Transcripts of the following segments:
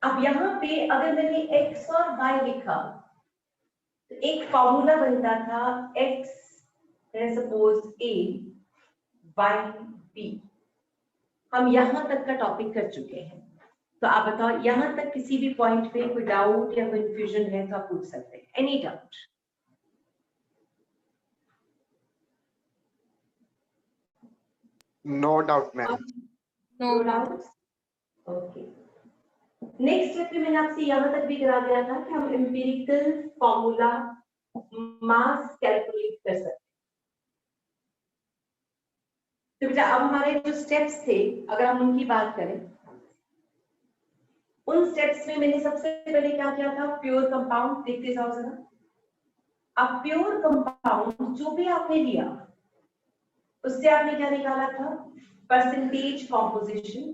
अब यहाँ पे अगर मैंने x और y लिखा तो एक फॉर्मूला बनता था x suppose a y b। हम यहाँ तक का टॉपिक कर चुके हैं, तो आप बताओ यहाँ तक किसी भी पॉइंट पे कोई डाउट या कंफ्यूजन है तो आप पूछ सकते हैं। Any doubt? No doubt ma'am. No doubt. Okay, next step में मैंने आपसे यहाँ तक भी करा दिया था कि हम एम्पिरिकल फॉर्मूला मास कैलकुलेट कर सकते हैं। तो बेटा अब हमारे जो स्टेप्स थे अगर हम उनकी बात करें, उन स्टेप्स में मैंने सबसे पहले क्या किया था, प्योर कंपाउंड देखते जाओ जरा। अब प्योर कंपाउंड जो भी आपने लिया उससे आपने क्या निकाला था, परसेंटेज कॉम्पोजिशन,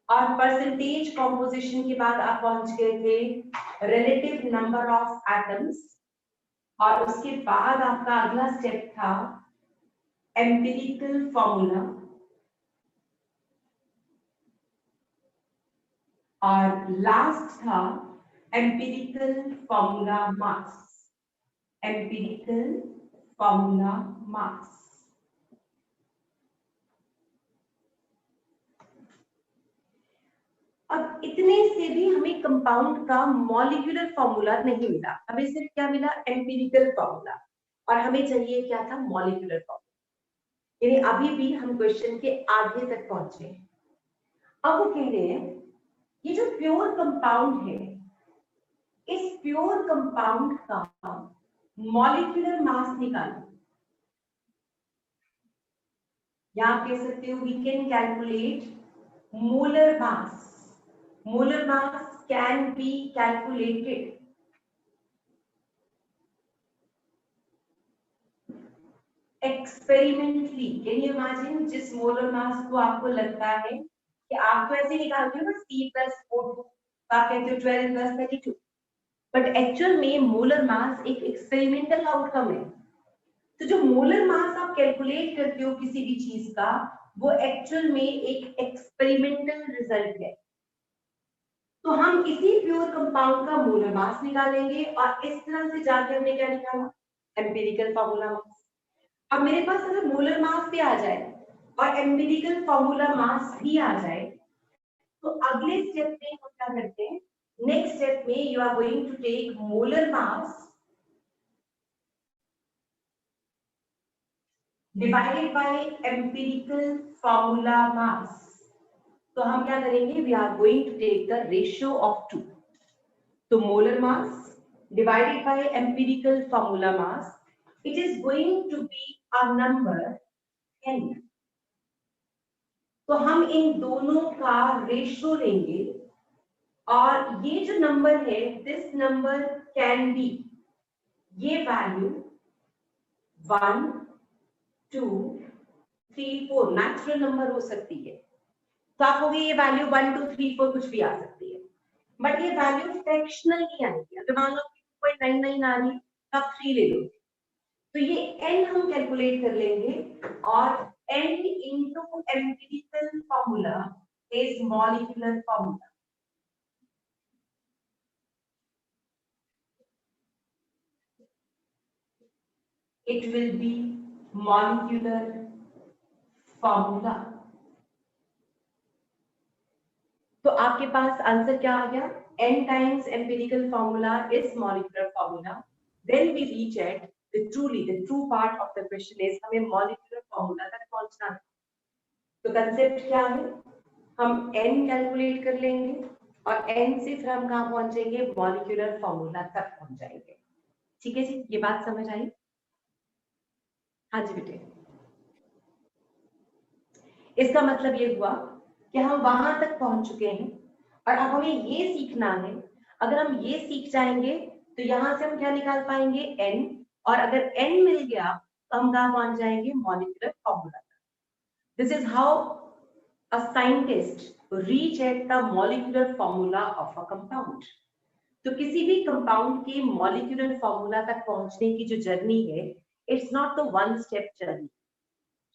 और परसेंटेज कॉम्पोजिशन के बाद आप पहुंच गए थे रिलेटिव नंबर ऑफ एटम्स, और उसके बाद आपका अगला स्टेप था एम्पिरिकल फॉर्मूला, और लास्ट था एम्पिरिकल फॉर्मूला मास। एम्पिरिकल फॉर्मूला मास। अब इतने से भी हमें कंपाउंड का मॉलिक्यूलर फॉर्मूला नहीं मिला, हमें सिर्फ क्या मिला, एम्पिरिकल फॉर्मूला, और हमें चाहिए क्या था, मॉलिक्यूलर फॉर्मूला। यानी अभी भी हम क्वेश्चन के आधे तक पहुंचे हैं। अब वो कह रहे हैं ये जो प्योर कंपाउंड है, इस प्योर कंपाउंड का मॉलिक्यूलर मास निकालो। या आप कह सकते हो we can calculate molar mass. Molar mass can be calculated experimentally. Can you imagine, जिस मोलर मास को आपको लगता है कि आप तो ऐसे निकालते हो ना C+O2, आप कहते हो 12+32, बट एक्चुअल में मोलर मास एक एक्सपेरिमेंटल आउटकम है। तो जो मोलर मास आप कैलकुलेट करते हो किसी भी चीज का, वो एक्चुअल में एक एक्सपेरिमेंटल रिजल्ट है। तो हम इसी प्योर कंपाउंड का मोलर मास निकालेंगे, और इस तरह से जाके हमने क्या निकाला, एम्पिरिकल फॉर्मूला मास। अब मेरे पास अगर मोलर मास भी आ जाए और एम्पिरिकल फॉर्मूला मास भी आ जाए, तो अगले स्टेप में हम क्या करते हैं, नेक्स्ट स्टेप में you are going to take molar mass divided by empirical formula mass. तो हम क्या करेंगे, we are going to take the ratio of 2। तो molar mass divided by empirical formula mass, it is going to be a number n। तो हम इन दोनों का ratio लेंगे, और ये जो नंबर है, दिस नंबर कैन बी, ये वैल्यू 1 2 3 4 नेचुरल नंबर हो सकती है। तो आप कहोगे ये वैल्यू 1 2 3 4 कुछ भी आ सकती है, बट ये वैल्यू फ्रैक्शनल नहीं आएगी। अगर मान लो 2.99 आ रही तो आप 3 ले लो, तो ये n हम कैलकुलेट कर लेंगे, और n into empirical formula is molecular formula। It will be molecular formula। तो आपके पास आंसर क्या आ गया, n times empirical formula is molecular formula। Then we reach at the true part of the question is हमें molecular formula तक पहुंचना है। तो concept क्या है, हम n कैलकुलेट कर लेंगे, और n से फिर हम कहाँ पहुंचेंगे, मॉलिक्यूलर फॉर्मूला तक पहुंच जाएंगे। ठीक है जी, ये बात समझ आई? हाँ जी बेटे, इसका मतलब ये हुआ कि हम वहां तक पहुंच चुके हैं, और अब हमें ये सीखना है। अगर हम ये सीख जाएंगे तो यहाँ से हम क्या निकाल पाएंगे, n, और अगर n मिल गया तो हम कहाँ पहुंच जाएंगे, मॉलिक्यूलर फॉर्मूला तक। This is how a scientist reach at the molecular formula of a compound। तो किसी भी कंपाउंड के मॉलिक्यूलर फॉर्मूला तक पहुंचने की जो जर्नी है, it's not the one step journey,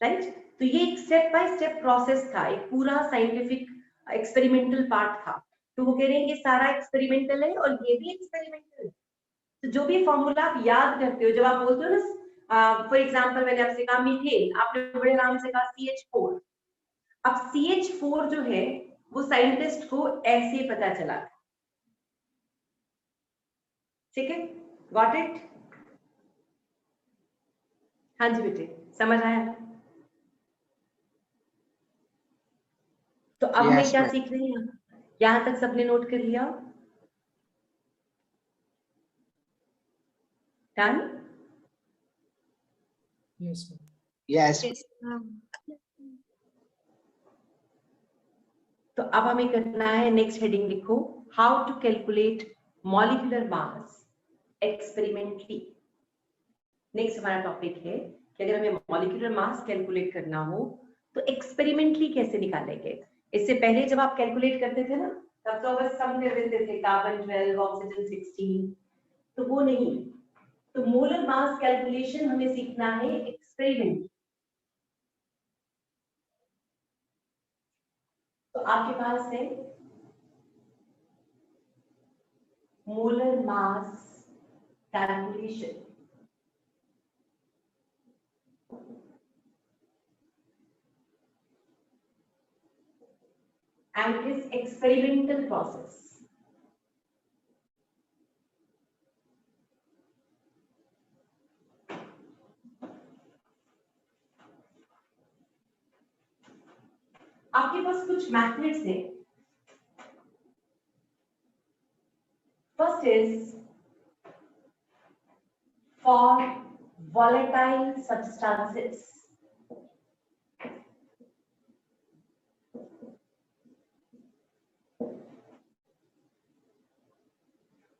right. तो ये एक स्टेप बाय स्टेप प्रोसेस था, एक पूरा साइंटिफिक एक्सपेरिमेंटल पार्ट था। तो वो कह रहे हैं ये सारा एक्सपेरिमेंटल है और ये भी एक्सपेरिमेंटल है। तो जो भी फॉर्मूला आप याद करते हो, जब आप बोलते हो ना, फॉर एग्जाम्पल मैंने आपसे कहा मीथेन, आपने बड़े आराम से कहा CH4। अब CH4 जो है वो साइंटिस्ट को ऐसे पता चला, ठीक है, गॉट इट? हाँ जी बेटे, समझ आया? तो अब मैं क्या सीख रही हूँ, यहां तक सबने नोट कर लिया? डन? यस। तो अब हमें करना है, नेक्स्ट हेडिंग लिखो, how to calculate molecular mass experimentally. Next हमारा टॉपिक है कि अगर हमें मॉलिक्यूलर मास कैलकुलेट करना हो तो एक्सपेरिमेंटली कैसे निकालेंगे। इससे पहले जब आप कैलकुलेट करते थे ना, तब तो बस सम कर देते थे, कार्बन 12 ऑक्सीजन 16, तो वो नहीं। तो मोलर मास कैलकुलेशन हमें सीखना है एक्सपेरिमेंट। तो आपके पास है molar mass calculation, and it is experimental process. आपके पास कुछ मेथड्स हैं। First is for volatile substances.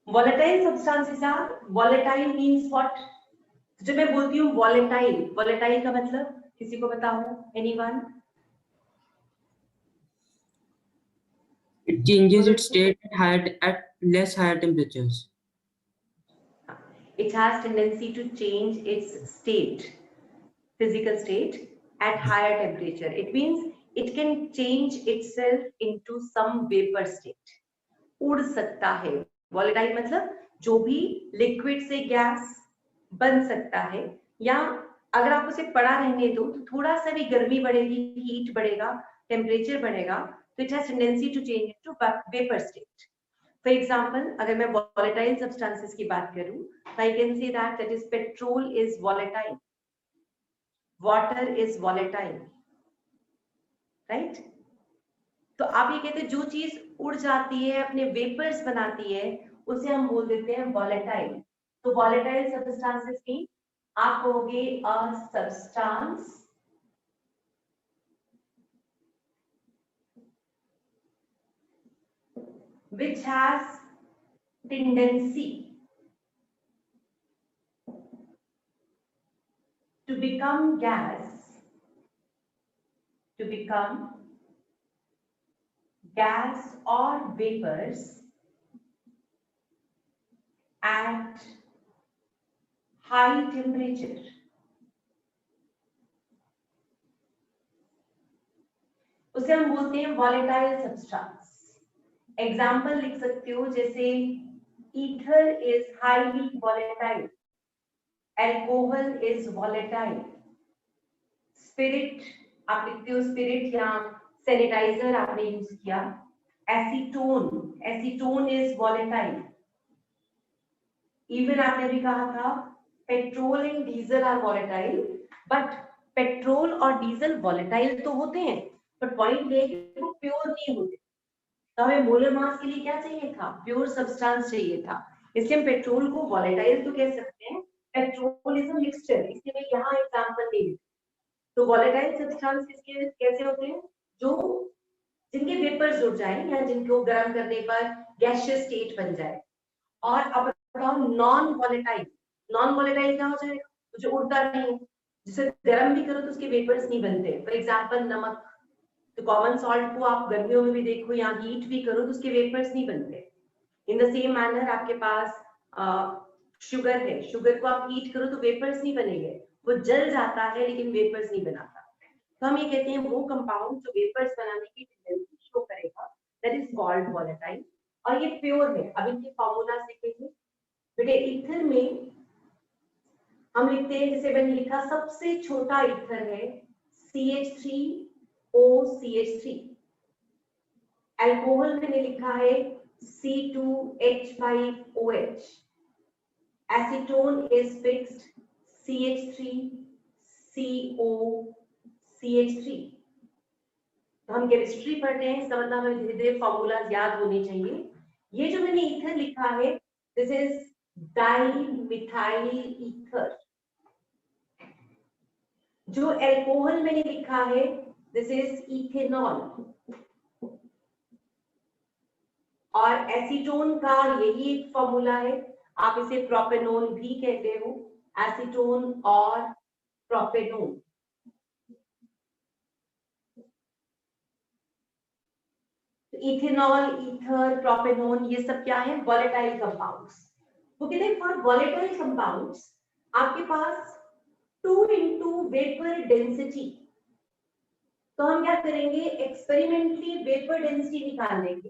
Volatile substances are, volatile means what? जब मैं बोलती हूँ volatile, volatile का मतलब किसी को बताओ? Anyone? It changes its state at less higher temperatures. It has tendency to change its state, physical state, at higher temperature. It means it can change itself into some vapor state. उड़ सकता है। Volatile मतलब जो भी liquid से gas बन सकता है, या अगर आप उसे पड़ा रहने दो तो थोड़ा सा भी गर्मी बढ़ेगी, हीट बढ़ेगा, टेम्परेचर बढ़ेगा, तो it has tendency to change into vapour state. For example, अगर मैं वॉलेटाइल सब्सटेंसेस की बात करूं, तो I can say that is petrol is volatile, water is volatile, right? तो आप ये कहते हैं जो चीज उड़ जाती है, अपने वेपर्स बनाती है, उसे हम बोल देते हैं वॉलेटाइल। तो वॉलेटाइल सब्सटेंसेस की आप कहोगे a substance which has tendency to become gas, or vapors at high temperature. उसे हम बोलते हैं volatile substance. एग्जाम्पल लिख सकते हो, जैसे ether is highly volatile, alcohol is volatile, spirit आप लिखते हो स्पिरिट, या सैनिटाइजर आपने यूज किया, एसीटोन इज volatile. इवन आपने भी कहा था petrol and diesel are volatile, but petrol और डीजल volatile तो होते हैं, बट पॉइंट ये है कि वो प्योर नहीं होते। तो हमें मोलर मास के लिए क्या चाहिए था? प्योर सब्सटेंस चाहिए था, इसलिए हम पेट्रोल को वॉलेटाइल तो कह सकते हैं, पेट्रोल इज अ मिक्सचर, इसलिए मैं यहाँ एग्जांपल दे रही। तो वॉलेटाइल सब्सटेंस किसके कैसे होते हैं? जो जिनके वेपर्स उड़ जाए या जिनको गर्म करने पर गैसियस स्टेट बन जाए। और अब बताओ नॉन वॉलेटाइल क्या हो जाएगा? जो उड़ता नहीं, जिसे गर्म भी करो तो उसके वेपर्स नहीं बनते। फॉर एग्जाम्पल नमक, तो कॉमन सॉल्ट को आप गर्मियों में भी देखो, यहाँ हीट भी करो तो उसके वेपर्स नहीं बनते। इन द सेम मैनर आपके पास शुगर है, शुगर को आप हीट करो तो वेपर्स नहीं बनेंगे, वो जल जाता है लेकिन वेपर्स नहीं बनाता। तो हम ये कहते हैं वो कंपाउंड जो वेपर्स बनाने की टेंडेंसी शो करेगा, दैट इज कॉल्ड वॉलेटाइल, और ये प्योर है। अब इनके फॉर्मूला देखेंगे बेटे। ईथर में हम लिखते हैं, जैसे मैंने लिखा, सबसे छोटा ईथर है CH3OCH3। अल्कोहल मैंने लिखा है C2H5OH। Acetone is fixed CH3COCH3। तो हम केमिस्ट्री पढ़ रहे हैं, इसका मतलब हमें धीरे धीरे फॉर्मूला याद होने चाहिए। ये जो मैंने ईथर लिखा है, दिस इज डाइमिथाइल ईथर। जो अल्कोहल मैंने लिखा है, दिस इज इथेनॉल। और एसीटोन का यही एक फॉर्मूला है, आप इसे प्रोपेनोन भी कहते हो, एसीटोन और प्रोपेनोन। इथेनॉल, ईथर, प्रोपेनोन, ये सब क्या है? Volatile compounds. तो कहते हैं फॉर वॉलेटाइल कंपाउंड्स आपके पास 2 into वेपर डेंसिटी। तो हम क्या करेंगे? एक्सपेरिमेंटली वेपर डेंसिटी निकाल लेंगे।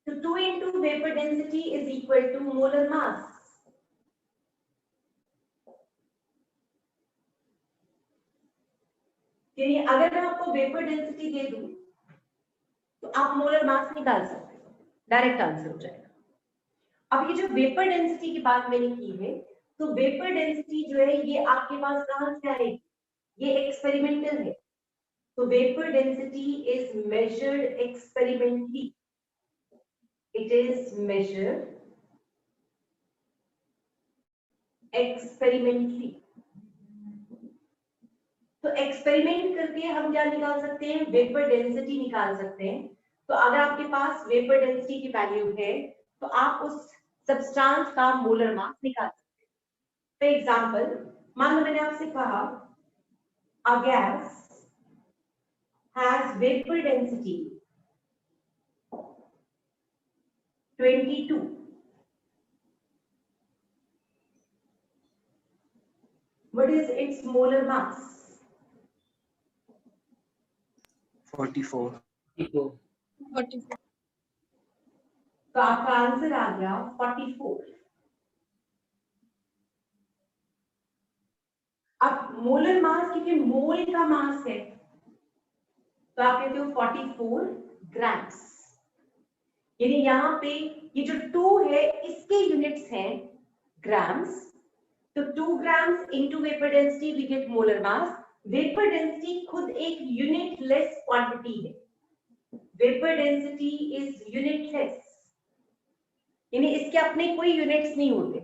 तो 2 into vapour density is equal to molar mass. यानी अगर मैं आपको वेपर डेंसिटी दे दूं तो आप मोलर मास निकाल सकते हो, डायरेक्ट आंसर हो जाएगा। अब ये जो वेपर डेंसिटी की बात मैंने की है, तो वेपर डेंसिटी जो है ये आपके पास कहां से आएगी? ये एक्सपेरिमेंटल है। तो vapour density is measured experimentally. It is measured experimentally. तो एक्सपेरिमेंट करके हम क्या निकाल सकते हैं? वेपर डेंसिटी निकाल सकते हैं। तो अगर आपके पास वेपर डेंसिटी की वैल्यू है तो आप उस सब्सटेंस का मोलर मास निकाल सकते हैं। फॉर एग्जांपल, मान लो मैंने आपसे कहा a gas has vapor density 22. What is its molar mass? 44. 44. तो आपका आंसर आ गया 44। अब मोलर मास, क्योंकि मोल का मास है, तो आप कहते हो 44 ग्राम्स। यानी यहाँ पे ये जो 2 है इसके यूनिट्स हैं ग्राम्स। तो 2 grams into vapour density we get molar mass. Vapour density खुद एक यूनिटलेस क्वांटिटी है। वेपर डेंसिटी इज यूनिटलेस, यानी इसके अपने कोई यूनिट्स नहीं होते।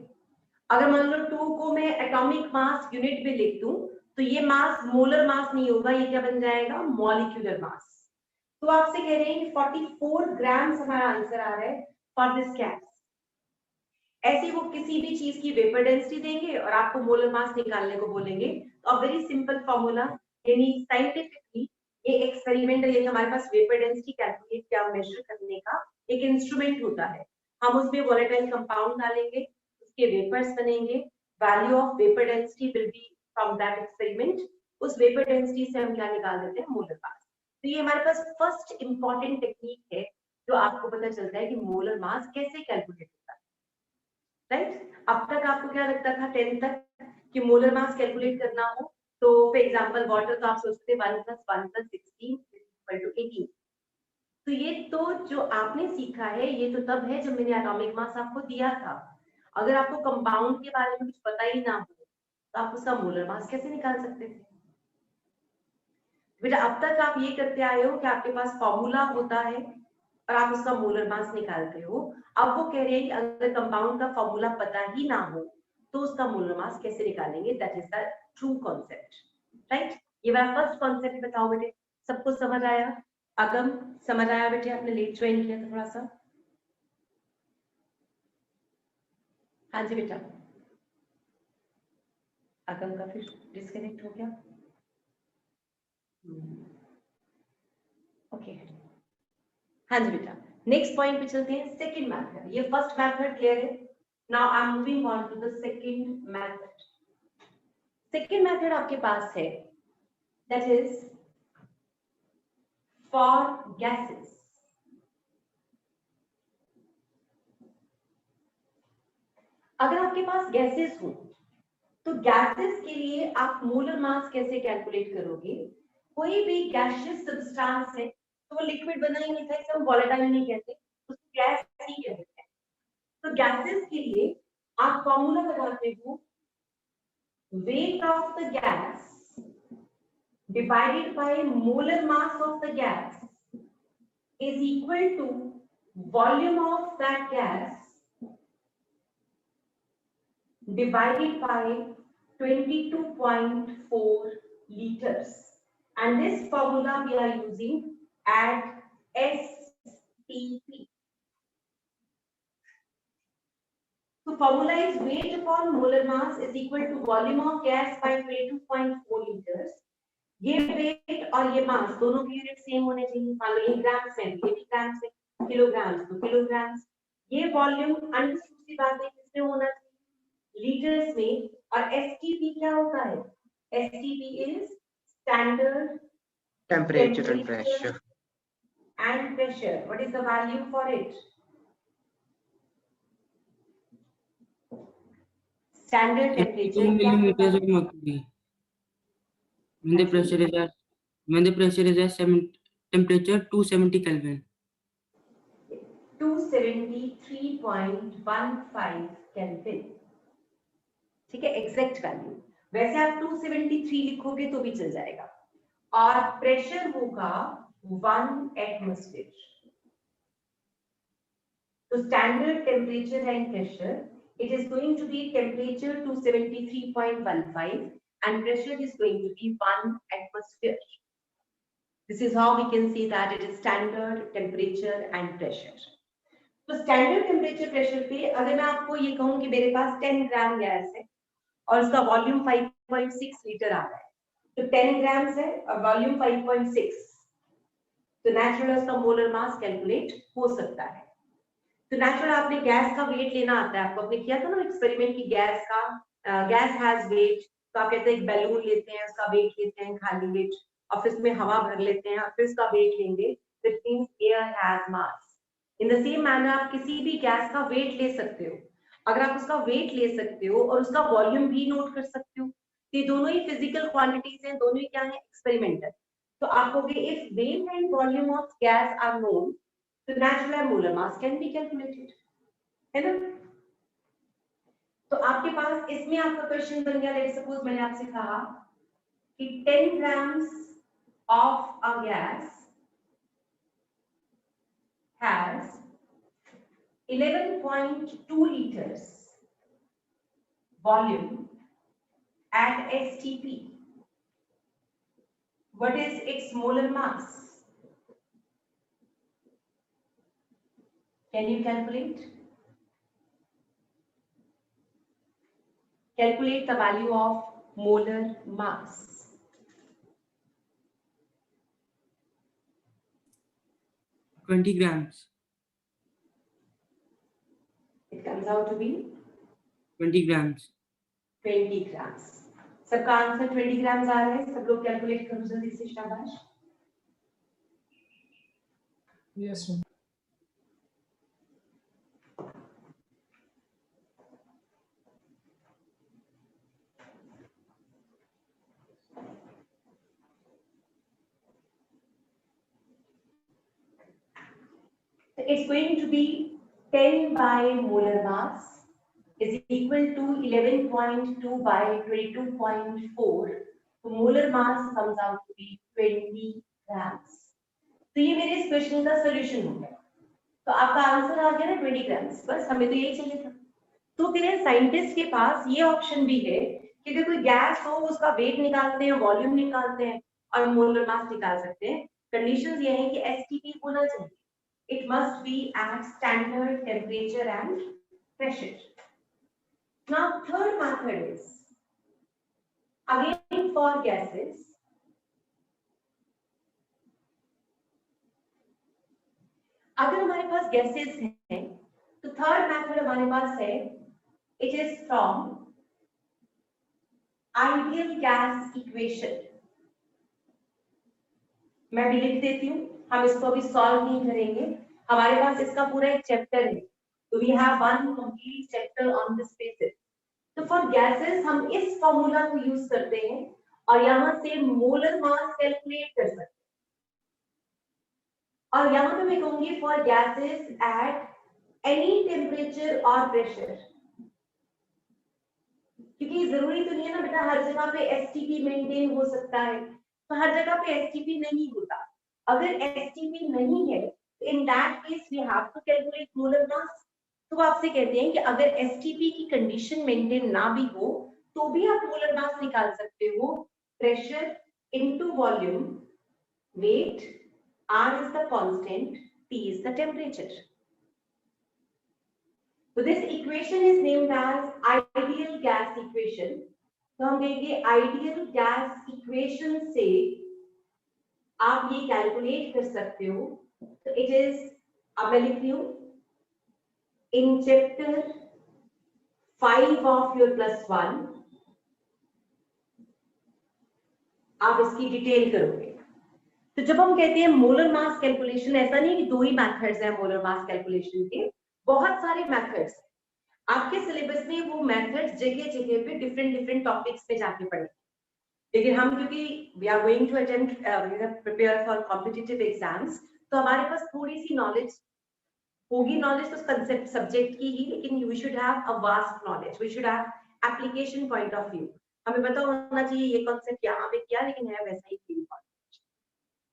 अगर मान लो 2 को मैं एटॉमिक मास यूनिट में लिख दूं तो ये मास मोलर मास नहीं होगा, ये क्या बन जाएगा? Molecular mass. तो आपसे कह रहे हैं कि 44 ग्राम्स हमारा आंसर आ रहा है फॉर दिस गैस। ऐसे वो किसी भी चीज की वेपर डेंसिटी देंगे और आपको मोलर मास निकालने को बोलेंगे। तो वेरी सिंपल फॉर्मूला, यानी साइंटिफिकली ये एक्सपेरिमेंटल, यानी हमारे पास वेपर डेंसिटी कैलकुलेट या मेजर करने का एक इंस्ट्रूमेंट होता है। हम उसमें वोलेटाइल कंपाउंड डालेंगे, उसके वेपर्स बनेंगे, value of vapour density will be from that experiment. उस वेपर डेंसिटी से हम क्या निकाल देते हैं? Molar mass. तो ये हमारे पास फर्स्ट इंपॉर्टेंट टेक्निक है जो आपको पता चलता है कि मोलर मास कैसे कैलकुलेट होता है, राइट? अब तक आपको क्या लगता था 10th तक कि मोलर मास कैलकुलेट करना हो तो फॉर एग्जांपल वाटर, तो आप सोचते थे 1 + 1 + 16 = 18। तो ये तो जो आपने सीखा है ये तो तब है जब मैंने एटॉमिक मास आपको दिया था। अगर आपको कंपाउंड के बारे में कुछ पता ही ना हो तो आप उसका मोलर मास कैसे निकाल सकते थे? बेटा अब तक आप ये करते आए हो कि आपके पास फॉर्मूला होता है और आप उसका मोलर मास निकालते हो। अब वो कह रहे हैं कि अगर कंपाउंड का फॉर्मूला पता ही ना हो तो उसका मोलर मास कैसे निकालेंगे? That is the true concept, right? ये वाला फर्स्ट कॉन्सेप्ट बताओ बेटे, सबको समझ आया? अगम समझ आया बेटे? आपने लेट ज्वाइन किया था थोड़ा सा। हाँ जी बेटा, अगम का फिर डिस्कनेक्ट हो गया। ओके हाँ जी बेटा, नेक्स्ट पॉइंट पे चलते हैं। सेकंड मेथड, ये फर्स्ट मेथड क्लियर है। Now I am moving on to the second method. Second method आपके पास है, दैट इज फॉर गैसेस। अगर आपके पास गैसेस हो तो गैसेस के लिए आप मोलर मास कैसे कैलकुलेट करोगे? कोई भी गैसियस सब्सटेंस है तो वो लिक्विड बना ही नहीं था, इसे हम वोलेटाइल नहीं कहते, उसको गैस ही कहते हैं। तो गैसेस के लिए आप फॉर्मूला लगाते हो weight of the gas divided by molar mass of the gas is equal to volume of that gas divided by 22.4 liters, and this formula we are using at STP. So formula is weight upon molar mass is equal to volume of gas by 22.4 liters. ये weight और ये mass दोनों की unit same होने चाहिए। मान लो ये grams है, ये भी ग्राम्स है, किलोग्राम्स तो किलोग्राम्स। ये वॉल्यूम अंडरस्टूड सी बात है, किसमें होना चाहिए? लीटर्स में। और एसटीपी क्या होता है? STP is standard Temperature and pressure. and pressure. What is the value for it? Standard temperature 2 millimeters of mercury. When the pressure is at temperature 270 Kelvin. 273.15 kelvin. ठीक है, एग्जैक्ट वैल्यू। वैसे आप 273 लिखोगे तो भी चल जाएगा। और प्रेशर होगा 1 एटमॉस्फेयर। तो standard temperature and pressure, it is going to be temperature 273.15 and pressure is going to be 1 atmosphere. This is how we can see that it is standard temperature and pressure. तो standard temperature pressure पे अगर मैं आपको ये कहूं कि मेरे पास 10 ग्राम gas है और उसका वॉल्यूम 5.6 लीटर आ रहा है, तो 10 ग्राम्स है और वॉल्यूम 5.6, तो नेचुरल उसका मोलर मास कैलकुलेट हो सकता है। तो नेचुरल आपने गैस का वेट लेना आता है, आपको आपने किया था ना एक्सपेरिमेंट की गैस हैज वेट, तो आप कहते हैं एक बैलून लेते हैं, उसका वेट लेते हैं खाली वेट, और फिर उसमें हवा भर लेते हैं और फिर उसका वेट लेंगे, that means air has mass. In the same manner आप किसी भी गैस का वेट ले सकते हो। अगर आप उसका वेट ले सकते हो और उसका वॉल्यूम भी नोट कर सकते हो, ये दोनों ही फिजिकल क्वांटिटीज हैं, दोनों ही क्या है? एक्सपेरिमेंटल। तो आप कहोगे if weight and volume of gas are known, तो natural molar mass can be calculated, है ना? तो आपके पास इसमें आपका क्वेश्चन बन गया, लेट्स सपोज मैंने आपसे कहा कि 10 grams of a gas has 11.2 liters volume at STP. What is its molar mass? Can you calculate? Calculate the value of molar mass. $20 grams. It comes out to be 20 grams. 20 grams. सबका answer 20 grams आ रहा है, सब लोग calculate करो जल्दी से, शाबाश। Yes, ma'am. It's going to be 10 by molar mass is equal to 11.2 by 22.4. So molar mass comes out to be 20 grams. तो ये मेरे इस क्वेश्चन का सॉल्यूशन हो गया। तो आपका आंसर आ गया ना 20 ग्राम्स, बस हमें तो यही चाहिए था। तो फिर साइंटिस्ट के पास ये ऑप्शन भी है कि अगर कोई गैस हो उसका वेट निकालते हैं, वॉल्यूम निकालते हैं और मोलर मास निकाल सकते हैं। कंडीशंस ये हैं कि एसटीपी होना चाहिए, it must be at standard temperature and pressure. Now third method is again for gases. अगर हमारे पास गैसेस हैं तो थर्ड मेथड हमारे पास है, it is from ideal gas equation. मैं भी लिख देती हूँ, हम इसको अभी सॉल्व नहीं करेंगे, हमारे पास इसका पूरा एक चैप्टर है तो we have one complete chapter on this basis. तो फॉर गैसेस हम इस फॉर्मूला को यूज करते हैं और यहां से मोलर मास कैलकुलेट कर सकते हैं। और यहां पे मैं कहूंगी for gases at any temperature और प्रेशर, क्योंकि जरूरी तो नहीं है ना बेटा हर जगह पे एसटीपी मेंटेन हो सकता है, तो हर जगह पे एसटीपी नहीं होता। अगर एसटीपी नहीं है in that case we have to calculate molar mass. तो आपसे कहते हैं कि अगर एसटीपी की कंडीशन मेंटेन ना भी हो तो भी आप मोलर मास निकाल सकते हो। Pressure into volume, weight, R is the constant, T is the temperature. So this equation is named as ideal gas equation. तो हम कहेंगे ideal gas equation से आप ये कैलकुलेट कर सकते हो। तो it is, अब मैं लिख रही हूँ, in chapter 5 of your +1 आप इसकी डिटेल करोगे। तो जब हम कहते हैं मोलर मास कैलकुलेशन, ऐसा नहीं कि दो ही मेथड्स हैं मोलर मास कैलकुलेशन के, बहुत सारे मेथड्स हैं। आपके सिलेबस में वो मेथड्स जगह जगह पे डिफरेंट टॉपिक्स पे जाके पढ़े। लेकिन हम क्योंकि we are going to attempt prepare for competitive exams, तो हमारे पास थोड़ी सी नॉलेज होगी। नॉलेज तो कंसेप्ट सब्जेक्ट की ही, लेकिन we should have a vast knowledge, we should have application point of view. हमें पता होना चाहिए ये कॉन्सेप्ट यहाँ पे किया, लेकिन है वैसा ही फील।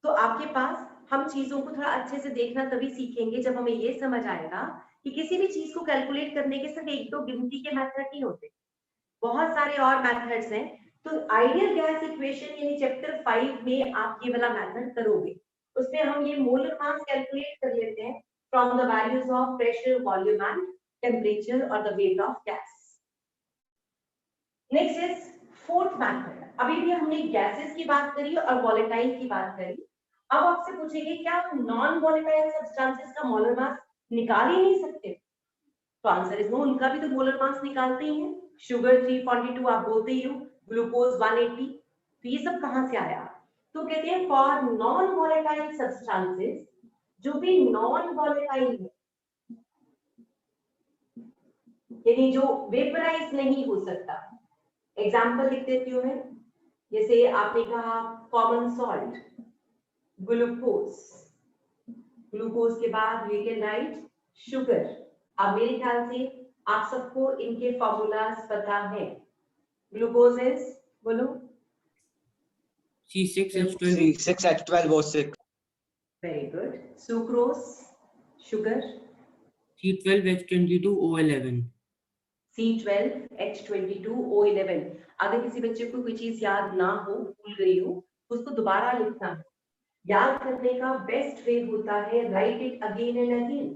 तो आपके पास हम चीजों को थोड़ा अच्छे से देखना तभी सीखेंगे जब हमें ये समझ आएगा कि किसी भी चीज को कैलकुलेट करने के सिर्फ एक दो गिनती के मेथड नहीं होते, बहुत सारे और मेथड्स हैं। तो आइडियल गैस इक्वेशन यानी चैप्टर 5 में आप ये वाला मेथड करोगे, उसमें हम ये मोलर मास कैलकुलेट कर लेते हैं from the values of pressure, volume and temperature और the weight of gas. Next is fourth method. अभी भी हमने गैसेस की बात करी और वॉलेटाइल की बात करी। अब आपसे पूछेंगे क्या नॉन वॉलेटाइल सब्सटेंसेस का मोलर मास निकाल ही नहीं सकते? तो आंसर इज नो, उनका भी तो मोलर मास निकालते ही हैं। शुगर 342 आप बोलते ही हो, ग्लूकोज 180, तो ये सब कहां से आया? तो कहते हैं फॉर नॉन वॉलेटाइल सब्सटेंसेस, जो भी नॉन वॉलेटाइल है यानी जो वेपराइज नहीं हो सकता। एग्जाम्पल लिख देती हूँ मैं, जैसे आपने कहा कॉमन सॉल्ट, ग्लूकोज, ग्लूकोज के बाद वी कैन राइट शुगर। अब मेरे ख्याल से आप सबको इनके फॉर्मूलाज पता है। ग्लूकोज इज, बोलो, C6H12. C6H12O6. Very good. Sucrose, sugar, C12H22O11. C12H22O11। अगर किसी बच्चे को कोई चीज याद ना हो, भूल गई हो, तो उसको दोबारा लिखना है। याद करने का बेस्ट वे होता है right it again and again.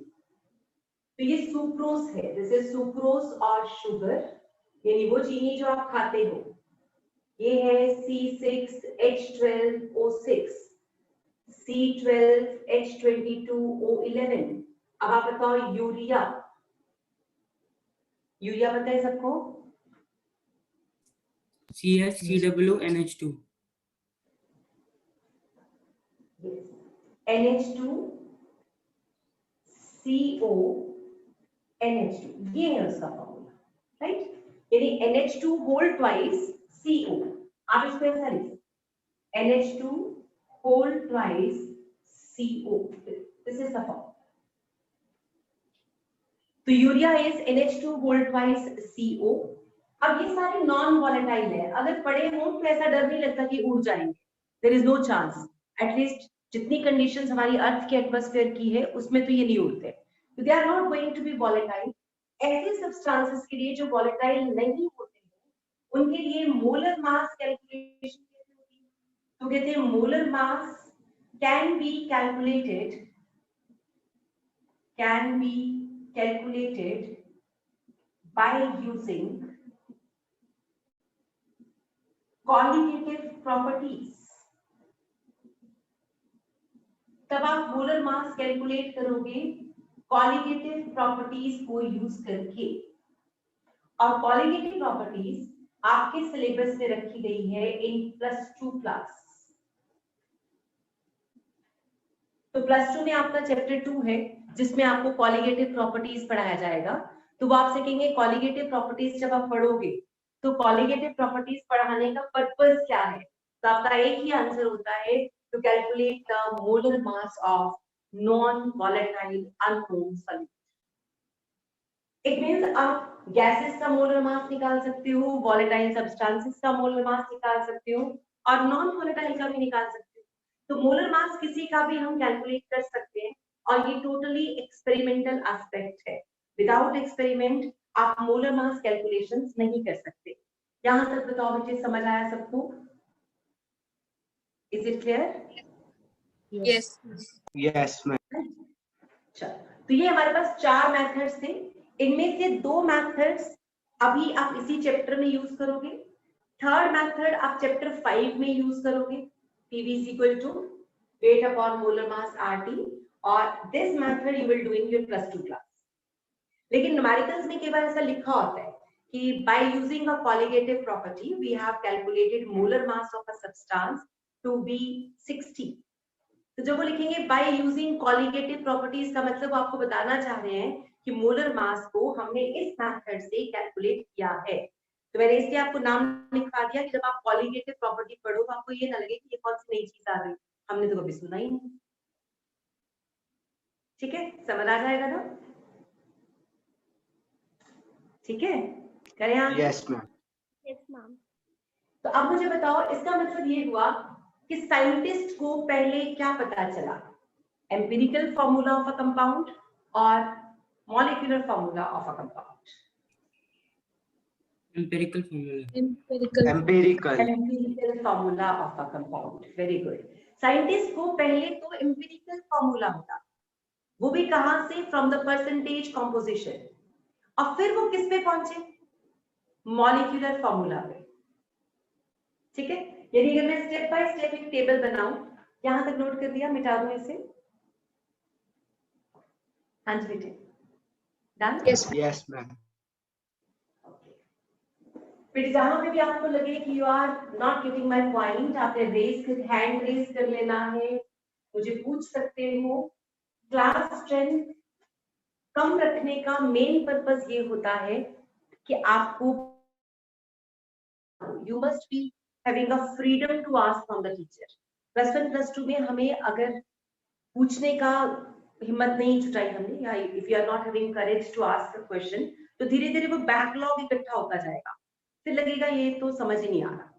तो ये सुक्रोज है, दिस इज सुक्रोज और शुगर, यानी वो चीनी जो आप खाते हो। ये है C6H12O6, C12H22O11। अब आप बताओ यूरिया, यूरिया पता है सबको? CH3WNH2. NH2 CO NH2, ये है उसका फॉर्मूला, राइट? यानी NH2 होल ट्वाइस CO, आप इसको ऐसा लिखिए NH2 whole twice CO, this is the formula. तो urea is NH2 whole twice CO। अब ये सारे नॉन वॉलेटाइल है, अगर पड़े हो तो ऐसा डर नहीं लगता कि उड़ जाएंगे, there is no chance. At least जितनी कंडीशंस हमारी अर्थ के एटमॉस्फेयर की है उसमें तो ये नहीं उड़ते, तो they are not going to be volatile. ऐसे सब्सटेंसेस के लिए जो वॉलेटाइल नहीं होते हैं, उनके लिए मोलर मास कैलकुलेशन कैसे होती है? तो कहते हैं molar mass can B calculated by using qualitative properties। तब आप मोलर मास कैलकुलेट करोगे क्वालिटेटिव प्रॉपर्टीज को यूज करके, और क्वालिटेटिव प्रॉपर्टीज आपके सिलेबस में रखी गई है इन +2 क्लास। तो +2 में आपका चैप्टर 2 है जिसमें आपको कॉलिगेटिव प्रॉपर्टीज पढ़ाया जाएगा। तो वो आपसे कहेंगे कॉलिगेटिव प्रॉपर्टीज जब आप पढ़ोगे तो कॉलिगेटिव प्रॉपर्टीज पढ़ाने का पर्पस क्या है, तो आपका एक ही आंसर होता है to calculate the molar mass of non volatile unknown solute. It means आप गैसेस का मोलर मास निकाल सकते हो, वॉलेटाइल सब्सटेंसेस का मोलर मास निकाल सकते हो और नॉन वॉलेटाइल का भी निकाल सकते हो। तो मोलर मास किसी का भी हम कैलकुलेट कर सकते हैं और ये टोटली एक्सपेरिमेंटल एस्पेक्ट है। विदाउट एक्सपेरिमेंट आप मोलर मास कैलकुलेशंस नहीं कर सकते। यहां तक बताओ बच्चे, समझ आया सबको? Is it clear? Yes. Yes, ma'am. चलो, तो ये हमारे पास 4 मेथड्स थे। इनमें से 2 मेथड्स अभी आप इसी चैप्टर में यूज करोगे। थर्ड मेथड आप चैप्टर 5 में यूज करोगे, PV is equal to weight upon molar mass RT, और this method you will do in your +2 class। लेकिन न्यूमेरिकल्स में कई बार ऐसा लिखा होता है कि by using a colligative property we have calculated molar mass of a substance to be 60। तो जब वो लिखेंगे by using colligative properties का मतलब आपको बताना चाह रहे हैं कि मोलर मास को हमने इस मेथड से कैलकुलेट किया है। तो मैंने इसलिए आपको नाम लिखवा दिया कि जब आप कॉलिगेटिव प्रॉपर्टी पढ़ो तो आपको ये ना लगे कि ये कौन सी नई चीज आ गई, हमने तो कभी सुना ही नहीं। ठीक है, समझ आ जाएगा ना? ठीक है, करें आगे? Yes, ma'am. Yes, ma'am. तो अब मुझे बताओ, इसका मतलब ये हुआ कि साइंटिस्ट को पहले क्या पता चला, empirical formula of a compound और molecular formula of a compound. Empirical formula. Empirical. Empirical. Empirical formula of a compound, very good. Scientist को पहले तो एम्पिरिकल फॉर्मूला होता, वो भी कहां से, फ्रॉम द परसेंटेज कॉम्पोजिशन, और फिर वो किस पे पहुंचे, मॉलिक्यूलर फॉर्मूला पे। ठीक है, यानी अगर मैं स्टेप बाय स्टेप एक टेबल बनाऊं, यहां तक नोट कर दिया, मिटा दूं इसे? हाँ जी बेटे, डन? Yes, ma'am. फिर जहां पे भी आपको लगे कि you are not getting my point, आपने हैंड रेज कर लेना है, मुझे पूछ सकते हो। क्लास स्ट्रेंथ कम रखने का मेन पर्पस ये होता है कि आपको, you must be having a freedom to ask from the teacher. +1 +2 में हमें अगर पूछने का हिम्मत नहीं जुटाई हमने, या if you are not having courage to ask a question, तो धीरे धीरे वो बैकलॉग इकट्ठा होता जाएगा, फिर लगेगा ये तो समझ ही नहीं आ रहा।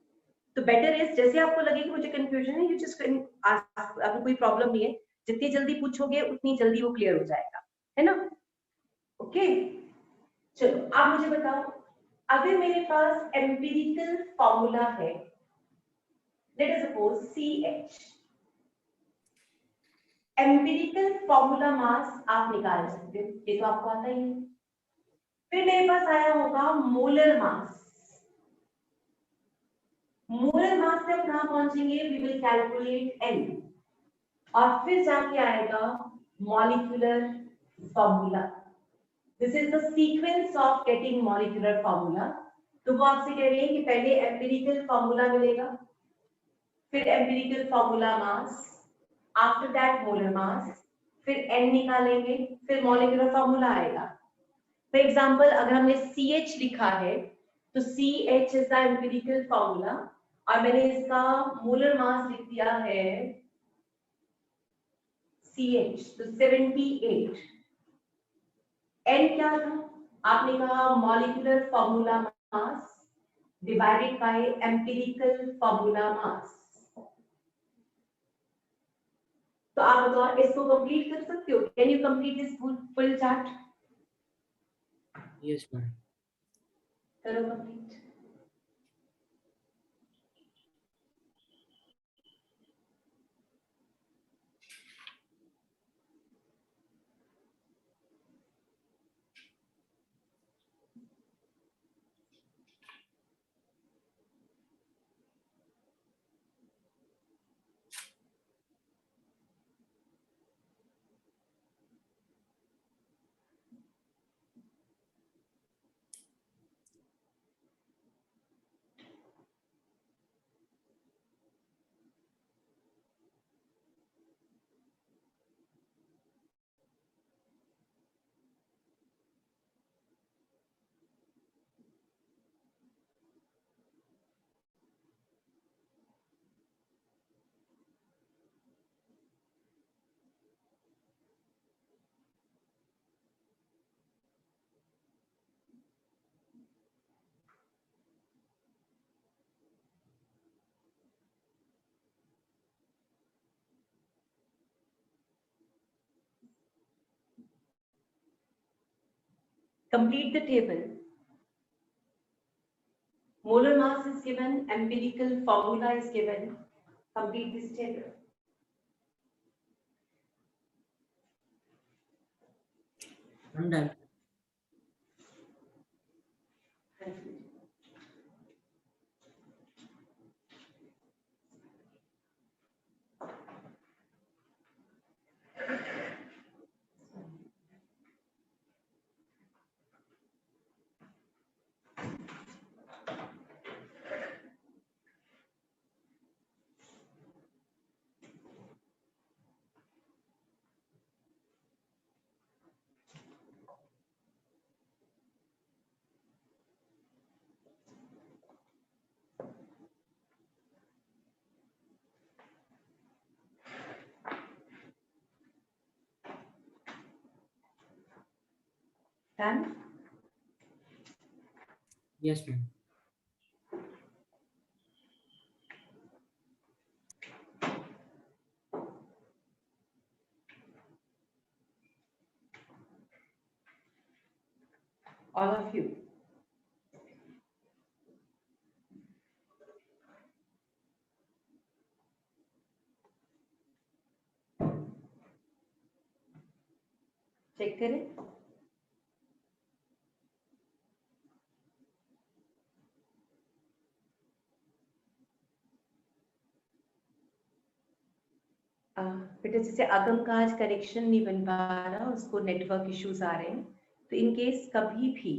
तो बेटर इज, जैसे आपको लगे कि मुझे कंफ्यूजन है, यू जस्ट आस्क, आपको कोई प्रॉब्लम नहीं है, जितनी जल्दी पूछोगे उतनी जल्दी वो क्लियर हो जाएगा, है ना? ओके, चलो आप मुझे बताओ, अगर मेरे पास एम्पिरिकल फॉर्मूला है, let us suppose CH, empirical formula मास आप निकाल सकते हो, ये तो आपको आता ही है। फिर मेरे पास आया होगा मोलर मास। मोलर मास से हम कहां पहुंचेंगे, वी विल कैलकुलेट N, और फिर जाके आएगा molecular formula. This is the sequence of getting molecular formula. तो वो आपसे कह रहे हैं कि पहले एम्पिरिकल फॉर्मूला मिलेगा, फिर empirical formula mass, after that molar mass, फिर N निकालेंगे, फिर मॉलिक्यूलर फॉर्मूला आएगा। फॉर एग्जांपल अगर हमने CH लिखा है तो CH is the empirical formula, और मैंने इसका मोलर मास लिख दिया है CH, तो 78। N क्या था, आपने कहा molecular formula mass divided by empirical formula mass. तो आप बताओ, इसको कंप्लीट कर सकते हो? Can you complete this full chart? Yes, ma'am. करो complete. Complete the table. Molar mass is given, empirical formula is given. Complete this table. I'm done. Done? Yes, ma'am. All of you. Check करें. बेटा जैसे अगम का आज connection नहीं बन पा रहा, उसको नेटवर्क इश्यूज आ रहे हैं, तो इन केस कभी भी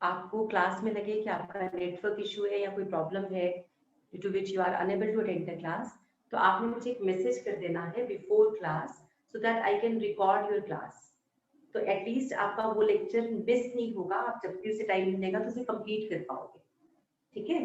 आपको क्लास में लगे कि आपका नेटवर्क इशू है या कोई प्रॉब्लम है due to which you are unable to attend the class, तो आपने मुझे एक मैसेज कर देना है before class so that I can record your class. तो एटलीस्ट आपका वो लेक्चर मिस नहीं होगा, आप जब भी उसे टाइम मिलेगा तो उसे कंप्लीट कर पाओगे. ठीक है.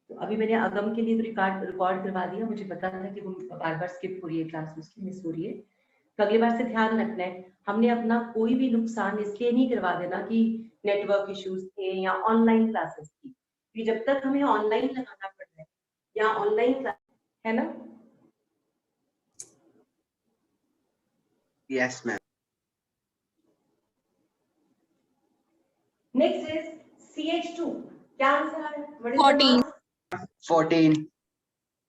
तो अभी मैंने अगम के लिए तो रिकॉर्ड करवा दिया, मुझे पता था कि वो बार बार स्किप हो रही है क्लास, उसकी मिस हो रही है. तो अगली बार से ध्यान रखना है, हमने अपना कोई भी नुकसान इसलिए नहीं करवा देना कि नेटवर्क इश्यूज थे या ऑनलाइन क्लासेस थी, कि जब तक हमें ऑनलाइन लगाना पड़ रहा है या ऑनलाइन क्लास है ना. Yes, ma'am. Next is CH2. क्या आंसर है? 14. 14.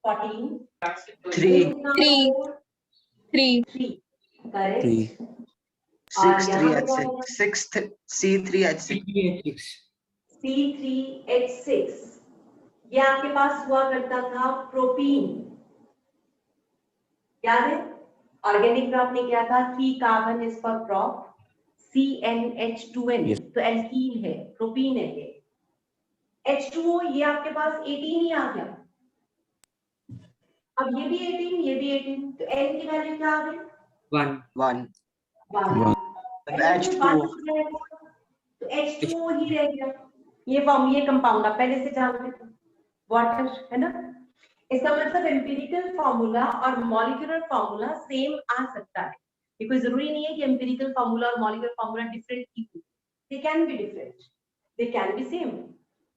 14. 3. 3. 3. Correct. 6, 3 यहाँ at 6. 6, C3 at 6. C3H6. ये आपके पास हुआ करता था प्रोपीन, याद है? ऑर्गेनिक में आपने किया था 3 carbon is for prop, CnH2n. तो एल्कीन है, प्रोपीन है ये. H2O ये आपके पास 18 ही आ गया. अब ये भी 18, ये भी 18, तो N की वैल्यू क्या आ गई? 1. 1. H2O. तो H2O ही रह गया. ये फॉर्म, ये कंपाउंड आप पहले से जानते थे, वाटर है ना. इसका मतलब एम्पिरिकल फार्मूला और मॉलिक्यूलर फार्मूला सेम आ सकता है. ये कोई जरूरी नहीं है कि एम्पिरिकल फार्मूला और मॉलिक्यूलर फार्मूला डिफरेंट ही हो. They can be different, they can be same.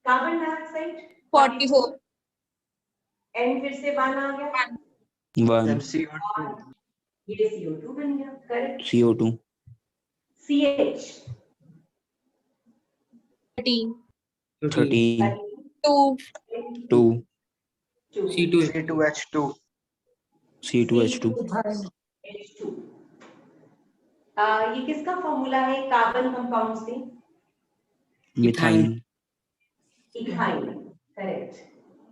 Carbon dioxide 44. N फिर से 1 आ गया. 1 CO2. ये CO2 बन गया. Correct. CO2 CH 13. 13 2. 2 C2H2. C2H2 H2. ये किसका फॉर्मूला है कार्बन कंपाउंड से? Methyl ethyl. Correct.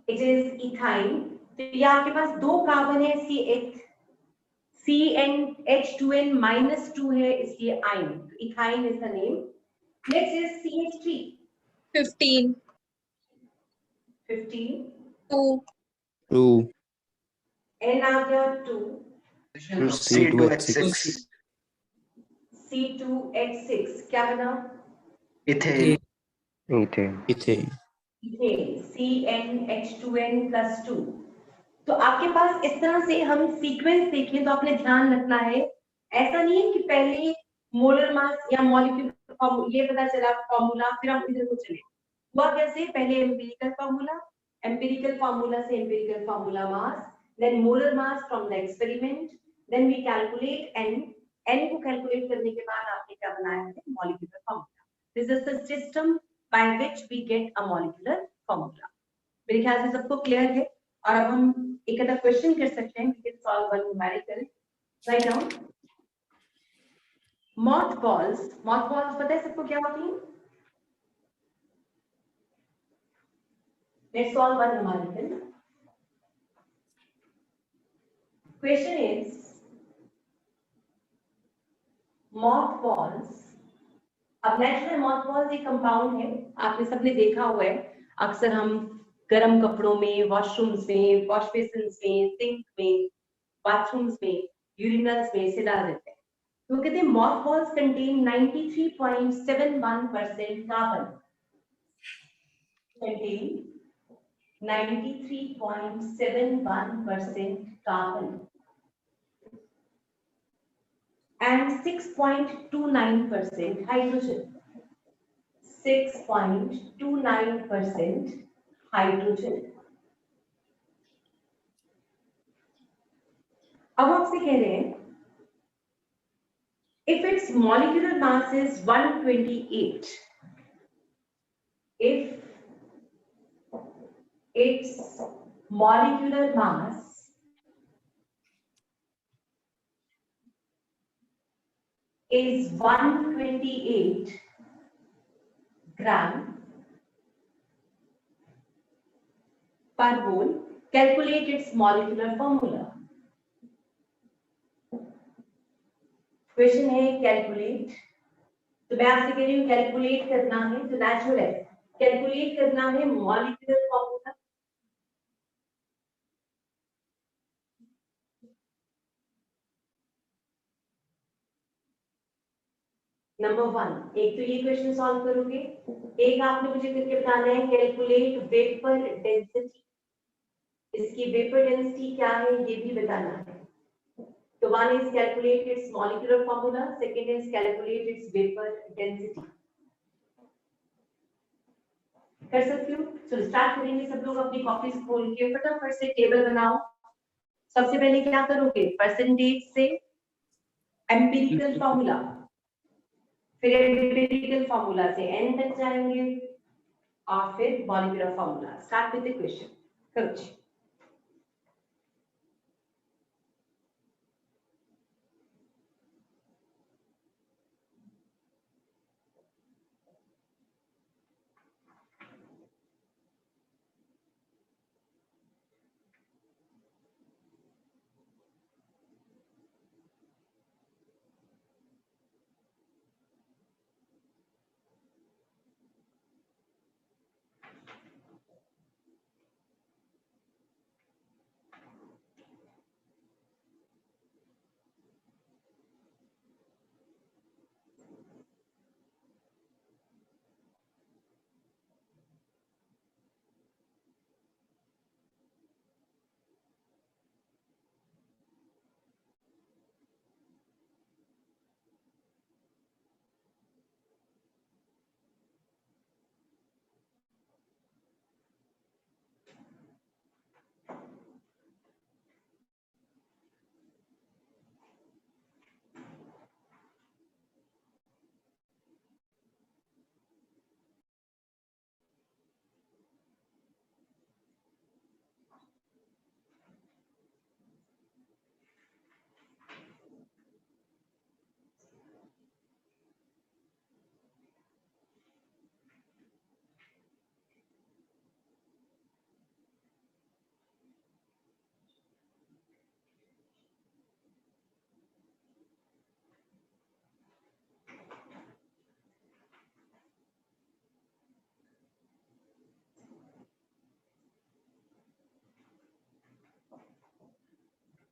It is ethyl. तो ये आपके पास 2 कार्बन है, CnH2n -2 है, इसलिए आइन. Ethyl is the name. Next is CH3. 15. 15. 2. 2 N आ गया 2. C2H6. C2H6 क्या बना? Ethane. Ethane ethane. CnH2n +2. तो आपके पास इस तरह से हम सीक्वेंस देखें तो आपने ध्यान रखना है, ऐसा नहीं है कि पहले मोलर मास या मॉलिक्यूलर ये पता चला फॉर्मूला फिर हम इधर को चले. हुआ कैसे? पहले एम्पिरिकल फार्मूला से empirical formula mass, then molar mass from the experiment, then we calculate N, N को कैलकुलेट करने के बाद आपने क्या बनाया है? Molecular formula. This is the system by which we get a molecular formula. मेरे ख्याल से सबको क्लियर है. और अब हम एक अदर क्वेश्चन कर सकते हैं. We can solve one numerical. Write down. Mothballs पता है सबको क्या होती है? Let's solve one numerical. Question is mothballs. अब नेचुरल mothballs एक कंपाउंड है, आपने सबने देखा हुआ है. अक्सर हम गर्म कपड़ों में, वॉशरूम्स में, वॉश बेसिन्स में, सिंक में, बाथरूम्स में, यूरिनल्स में इसे डाल देते हैं. तो कहते हैं mothballs contain 93.71% carbon. Contain 93.71% carbon and 6.29% hydrogen. 6.29% hydrogen. अब आपसे कह रहे हैं if its molecular mass is 128, if its molecular mass is 128 gram per mole, calculate its molecular formula. Question है कैलकुलेट. तो मैं आपसे कह रही हूँ कैलकुलेट करना है, तो नेचुरल है, कैलकुलेट करना है मॉलिक्यूलर फॉर्मूला. नंबर 1, एक तो ये क्वेश्चन सॉल्व करोगे. एक आपने मुझे करके बताना है कैलकुलेट वेपर डेंसिटी. इसकी वेपर डेंसिटी क्या है ये भी बताना है. तो one is calculate its molecular formula, second is calculate its vapor density. कर सकते हो? चलो स्टार्ट करेंगे. सब लोग अपनी कॉपीज खोल के फटाफट से टेबल बनाओ. सबसे पहले क्या करोगे? परसेंटेज से एम्पिरिकल फॉर्मूला, फिर एम्पिरिकल फॉर्मूला से n तक जाएंगे और फिर molecular formula. Start with the question. करो जी.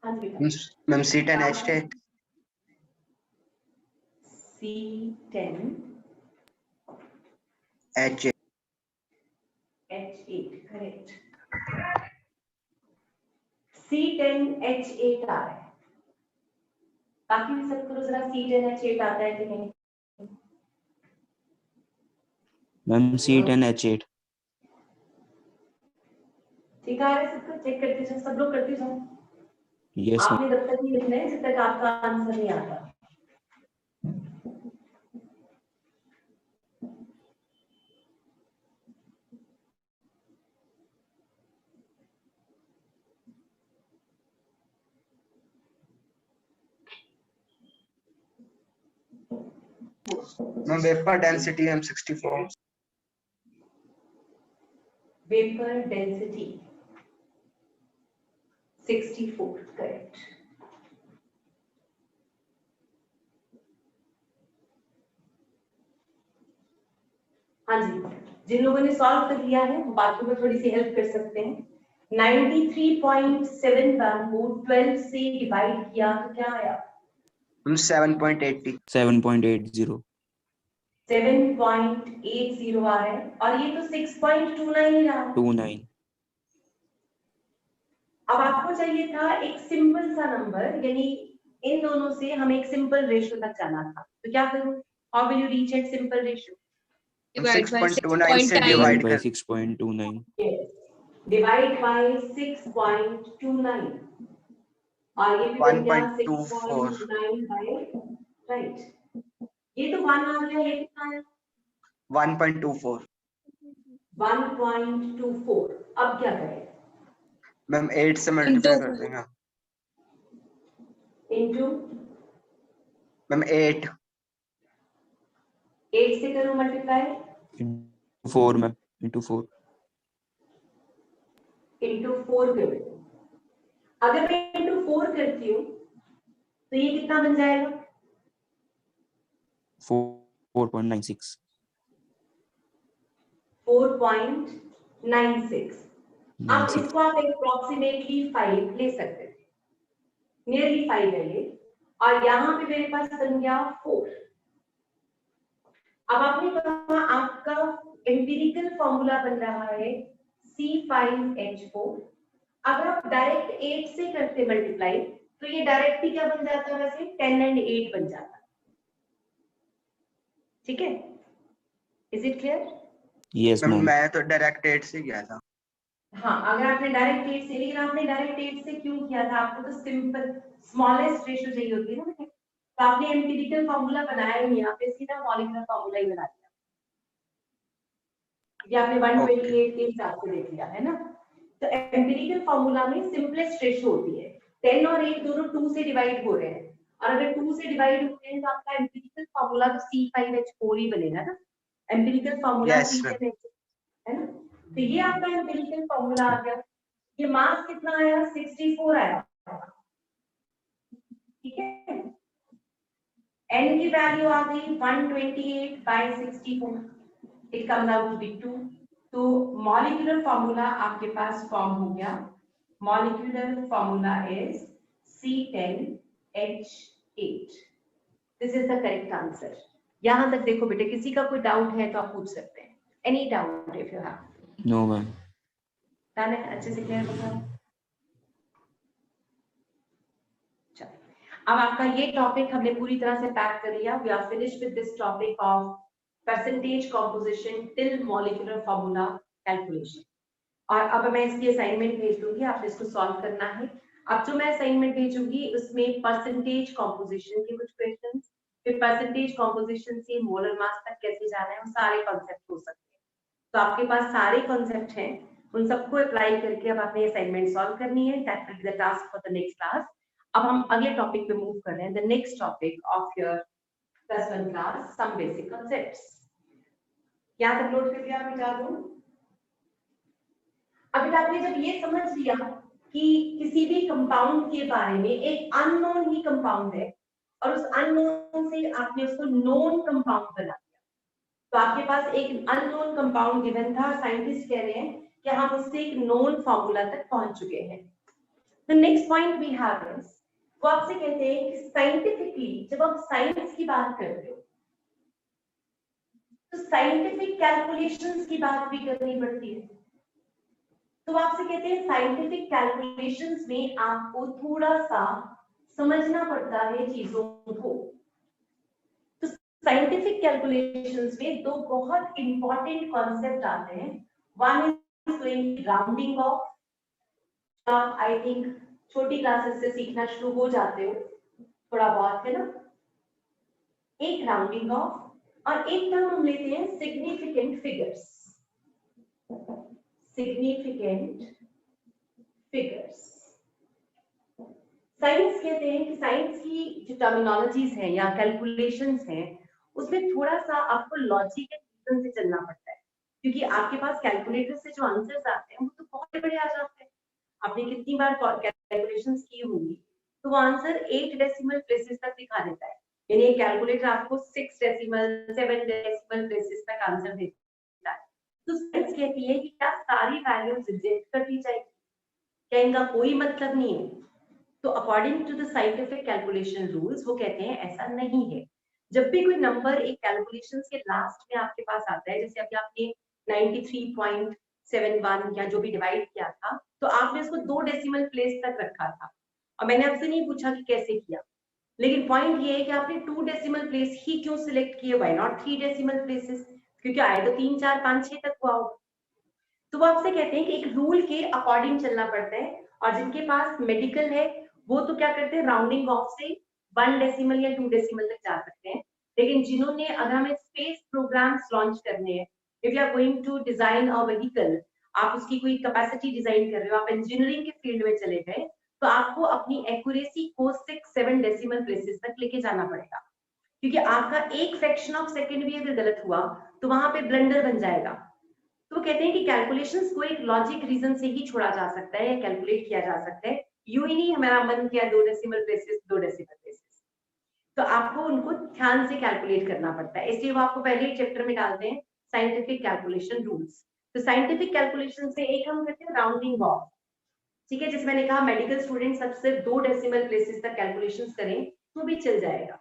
हाँ जी बेटा. Ma'am C10H8. C10 H8. H8, correct. C10H8 आ रहा है. बाकी भी सब करो जरा. C10H8 आता है कि नहीं? Ma'am C10H8. ठीक आ रहा है सबको? चेक करते जाओ. सब लोग करते जाओ. यस आपने तब तक नहीं लिखना है जब तक आपका आंसर नहीं आता. Ma'am vapour density m64. Vapour density 64, correct. हाँ जी, जिन लोगों ने सॉल्व कर लिया है बाकी में थोड़ी सी हेल्प कर सकते हैं। 93.71 को 12 से डिवाइड किया तो क्या आया? मैम 7.80. 7.80. 7.80 आ रहा है और ये तो 6.29 ही रहा। 29. अब आपको चाहिए था एक सिंपल सा नंबर, यानी इन दोनों से हमें एक सिंपल रेशियो तक जाना था, तो क्या करूं? How will you reach at simple ratio? Divide by 6.29 से 6.9. डिवाइड Divide by कर. 6.29. डिवाइड बाय 6.29 और ये भी बन गया 1.24. 6.9 बाय, राइट। ये तो 1 आ गया, ये कितना है? 1.24. 1.24। अब क्या करें? मैम 8 से मल्टीप्लाई Into कर देंगे. Into ma'am 8. 8 से करूं multiply, Into 4, ma'am. Into 4. Into 4 करूं। अगर मैं इनटू 4 करती हूँ तो ये कितना बन जाएगा? 4.96. 4.96। अब 96. इसको आप अप्रोक्सीमेटली 5 ले सकते थे, नियरली 5 है ये, और यहाँ पे मेरे पास बन गया 4। अब आपने कहा आपका एम्पिरिकल फॉर्मूला बन रहा है C5H4। अगर आप डायरेक्ट 8 से करते मल्टीप्लाई तो ये डायरेक्टली क्या बन जाता है? वैसे 10 and 8 बन जाता। ठीक है, is it clear? Yes, ma'am ma'am. मैं तो डायरेक्ट 8 से गया था. हाँ, अगर आपने डायरेक्ट 8 से, लेकिन आपने डायरेक्ट 8 से क्यों किया था? आपको तो सिंपल स्मॉलेस्ट रेशियो चाहिए होती है ना बेटे, तो आपने एम्पिरिकल फॉर्मूला बनाया ही नहीं, आपने सीधा मॉलिक्यूलर फॉर्मूला ही बना दिया। ये आपने 128 के हिसाब से देख लिया है ना। तो एम्पिरिकल फॉर्मूला में सिंपलेस्ट रेशियो होती है, 10 और 8 दोनों 2 से डिवाइड हो रहे हैं, और अगर 2 से डिवाइड होते हैं तो आपका एम्पिरिकल फॉर्मूला तो C5H4 ही बनेगा ना। एम्पिरिकल फॉर्मूला Yes, C5H है ना। तो ये आपका एम्पिरिकल फॉर्मूला आ गया। ये मास कितना आया? 64 आया। ठीक है, n की वैल्यू आ गई 128/64, it comes out to be 2। तो मॉलिक्यूलर फॉर्मूला आपके पास फॉर्म हो गया। Molecular formula is C10H8। This is the correct answer. यहां तक देखो बेटे, किसी का कोई डाउट है तो आप पूछ सकते हैं। Any doubt if you have? No, ma'am. Done है, अच्छे से क्लियर हो गया। अब आपका ये टॉपिक हमने पूरी तरह से पैक कर लिया। We are finished with this topic of percentage composition till molecular formula calculation. और अब मैं इसकी असाइनमेंट भेज दूंगी, आपने इसको सॉल्व करना है। अब जो मैं असाइनमेंट भेजूंगी उसमें परसेंटेज कंपोजिशन के कुछ क्वेश्चंस, फिर परसेंटेज कंपोजिशन से मोलर मास तक कैसे जाना है, वो सारे कॉन्सेप्ट हो सकते हैं। तो आपके पास सारे कॉन्सेप्ट हैं, उन सबको अप्लाई करके अब आपने असाइनमेंट सॉल्व करनी है। That will be the task for the next class. अब हम अगले टॉपिक पे मूव कर रहे हैं। The next topic of your +1 class, some basic concepts. क्या तक नोट कर लिया? मैं बता दूं, अभी आपने जब ये समझ लिया कि किसी भी कंपाउंड के बारे में एक अननोन ही कंपाउंड है और उस अननोन से आपने उसको नोन कंपाउंड बना दिया, तो आपके पास एक अननोन कंपाउंड गिवन था और साइंटिस्ट कह रहे हैं कि हम उससे एक नोन फॉर्मूला तक पहुंच चुके हैं। The next point we have is, वो आपसे कहते हैं कि साइंटिफिकली जब आप साइंस की बात करते हो तो साइंटिफिक कैलकुलेशंस की बात भी करनी पड़ती है। तो आपसे कहते हैं साइंटिफिक कैलकुलेशंस में आपको थोड़ा सा समझना पड़ता है चीजों को। तो साइंटिफिक कैलकुलेशंस में दो बहुत इंपॉर्टेंट कॉन्सेप्ट आते हैं। One is doing rounding off, आप आई थिंक छोटी क्लासेस से सीखना शुरू हो जाते हो थोड़ा बहुत, है ना। एक राउंडिंग ऑफ और एक टर्म हम लेते हैं significant figures. Significant figures, science कहते हैं कि साइंस की जो टर्मिनोलॉजीज हैं या कैलकुलेशंस हैं उसमें थोड़ा सा आपको लॉजिक एंड रीजन से चलना पड़ता है, क्योंकि आपके पास कैलकुलेटर से जो आंसर्स आते हैं वो तो बहुत बड़े आ जाते हैं। आपने कितनी बार कैलकुलेशंस की होंगी, तो वो आंसर 8 डेसिमल प्लेसेस तक दिखा देता है, यानी कैलकुलेटर आपको 6 डेसिमल 7 डेसिमल प्लेसेस तक आंसर देता है। तो साइंस कहती है कि क्या सारी वैल्यूज रिजेक्ट कर दी जाएगी, क्या इनका कोई मतलब नहीं है? तो according to the scientific calculation rules वो कहते हैं ऐसा नहीं है। जब भी कोई नंबर एक कैलकुलेशंस के लास्ट में आपके पास आता है, जैसे अभी आपने 93.71 या जो भी डिवाइड किया था, तो आपने उसको 2 डेसिमल प्लेस तक रखा था, और मैंने आपसे नहीं पूछा कि कैसे किया, लेकिन पॉइंट ये है कि आपने 2 डेसिमल प्लेस ही क्यों सिलेक्ट किए, व्हाई नॉट 3 डेसिमल प्लेसेस, क्योंकि आए तो 3 4 5 6 तक हुआ होगा। तो वो आपसे कहते हैं कि एक रूल के अकॉर्डिंग चलना पड़ता है, और जिनके पास मेडिकल है वो तो क्या करते हैं, राउंडिंग ऑफ से 1 डेसिमल या 2 डेसिमल तक जा सकते हैं। लेकिन जिन्होंने, अगर हमें स्पेस प्रोग्राम्स लॉन्च करने हैं, if you are going to design a vehicle, आप उसकी कोई कैपेसिटी डिजाइन कर रहे हो, आप इंजीनियरिंग के फील्ड में चले गए, तो आपको अपनी एक्यूरेसी को 6-7 डेसिमल प्लेसेस तक लेके जाना पड़ेगा, क्योंकि आपका एक फ्रैक्शन ऑफ सेकंड भी अगर गलत हुआ तो वहां पे ब्लंडर बन जाएगा। तो कहते हैं कि कैलकुलेशंस को एक लॉजिक रीजन से ही छोड़ा जा सकता है या कैलकुलेट किया जा सकता है, यूं ही नहीं हमारा मन किया 2 डेसिमल प्लेसेस 2 डेसिमल प्लेसेस, तो आपको उनको ध्यान से कैलकुलेट करना पड़ता है, इसलिए वो आपको पहले ही चैप्टर में डालते हैं साइंटिफिक कैलकुलेशन रूल्स। तो साइंटिफिक कैलकुलेशन से एक हम करते हैं राउंडिंग ऑफ, ठीक है, जिस मैंने कहा मेडिकल स्टूडेंट सबसे 2 डेसिमल प्लेसेस तक कैलकुलेशंस करें तो भी चल जाएगा,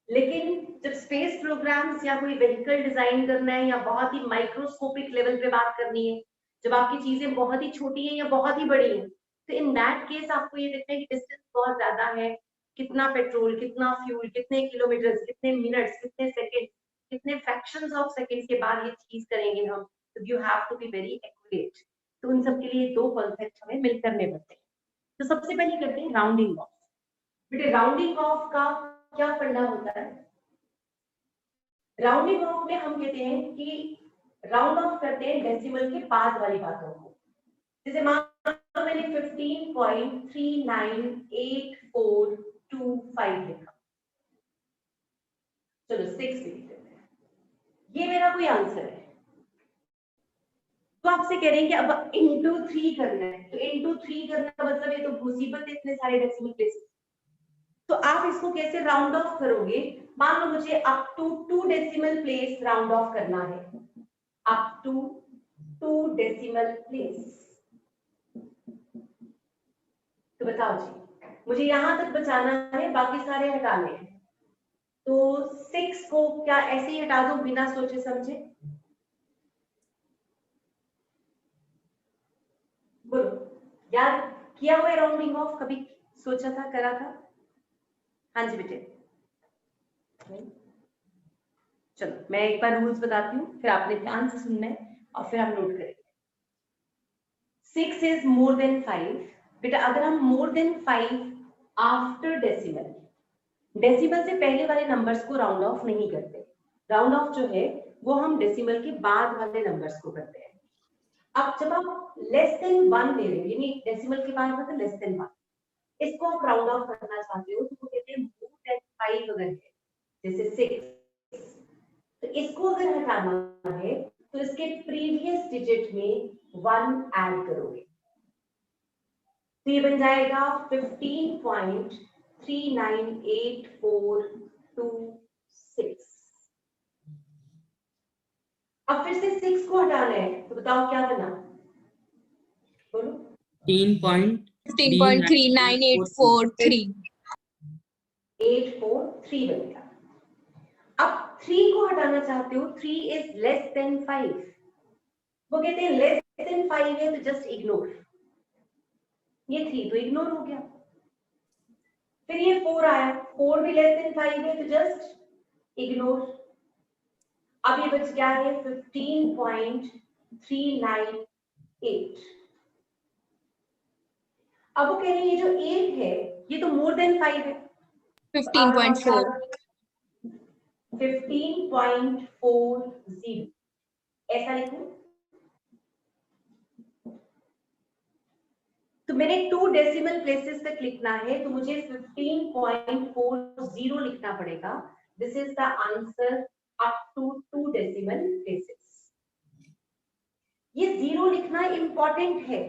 लेकिन जब स्पेस प्रोग्राम्स या कोई व्हीकल डिजाइन करना है या बहुत ही माइक्रोस्कोपिक लेवल पे बात करनी है, जब आपकी चीजें बहुत ही छोटी हैं या बहुत ही बड़ी हैं, तो इन दैट केस आपको ये देखना है कि डिस्टेंस बहुत ज्यादा है, कितना पेट्रोल, कितना फ्यूल, कितने किलोमीटर, कितने मिनट्स, कितने सेकंड, कितने फ्रैक्शंस ऑफ सेकंड्स के बाद ये चीज करेंगे हम, तो you have to be very accurate. तो उन सब के लिए 2 कॉन्सेप्ट हमें मिल करने पड़ते हैं। तो सबसे पहले करते हैं राउंडिंग ऑफ। बेटे राउंडिंग ऑफ का क्या फंडा होता है? राउंडिंग ऑफ में हम कहते हैं कि राउंड ऑफ करते हैं डेसिमल के बाद वाली बातों को, जैसे मान लो मैंने 15.398425 लिखा, चलो 6 लिख देते हैं, ये मेरा कोई आंसर है। तो आपसे कह रहे हैं कि अब इंटू 3 करना है, तो इंटू 3 करने का मतलब ये तो मुसीबत है इतने सारे डेसिमल प्लेसेस, तो आप इसको कैसे राउंड ऑफ करोगे? मान लो मुझे up to 2 decimal place round off करना है, अप टू 2 डेसिमल प्लेस, तो बताओ जी, मुझे यहां तक बचाना है, बाकी सारे हटाने हैं, तो 6 को क्या ऐसे ही हटा दो बिना सोचे समझे? बोलो, याद किया हुआ राउंडिंग ऑफ कभी सोचा था, करा था? हाँ जी बेटे, चलो मैं एक बार रूल्स बताती हूँ, फिर आपने ध्यान से सुनना है और फिर हम नोट करेंगे। 6 इज मोर देन 5, बेटा अगर हम more than 5 after decimal, decimal से पहले वाले नंबर्स को राउंड ऑफ नहीं करते, राउंड ऑफ जो है वो हम डेसिमल के बाद वाले नंबर्स को करते हैं। अब जब आप लेस देन 1 ले रहे हो, यानी डेसिमल के बाद मतलब लेस देन 1, इसको आप राउंड ऑफ करना चाहते हो, तो वो कहते हैं मोर देन 5 अगर है, जैसे 6, तो इसको अगर हटाना है तो इसके प्रीवियस डिजिट में 1 ऐड करोगे, तो ये बन जाएगा 15.398426। अब फिर से 6 को हटाना है, तो बताओ क्या बना? बोलो। 15.39843 843 बन गया। अब 3 को हटाना चाहते हो, 3 इज लेस देन 5, वो कहते हैं लेस देन 5 है तो जस्ट इग्नोर, ये 3 तो इग्नोर हो गया। फिर ये 4 आया, 4 भी लेस देन 5 है तो जस्ट इग्नोर। अब ये बच गया है 15.398। अब वो कह रहे हैं ये जो 8 है ये तो मोर देन 5 है, 15.4 15.40 ऐसा लिखूं? तो मैंने 2 डेसिमल प्लेसेस तक लिखना है, तो मुझे 15.40 लिखना पड़ेगा, This is the answer up to 2 decimal places. ये 0 लिखना इम्पोर्टेंट है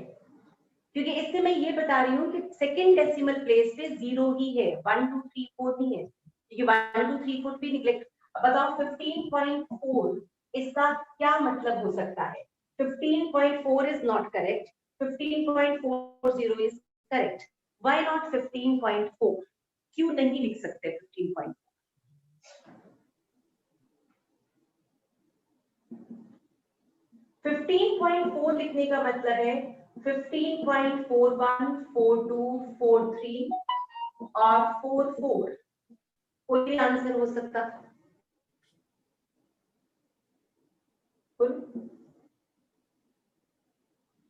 क्योंकि इससे मैं ये बता रही हूँ कि सेकंड डेसिमल प्लेस पे 0 ही है, 1 2 3 4 नहीं है, क्योंकि 1 2 3 4 भी निगलेक्ट। बताओ 15.4 इसका क्या मतलब हो सकता है? 15.4 is not correct. 15.40 is correct. Why not 15.4? क्यों नहीं लिख सकते 15.4? 15.4 लिखने का मतलब है 15.41, 42, 43 और 44 कोई भी आंसर हो सकता था।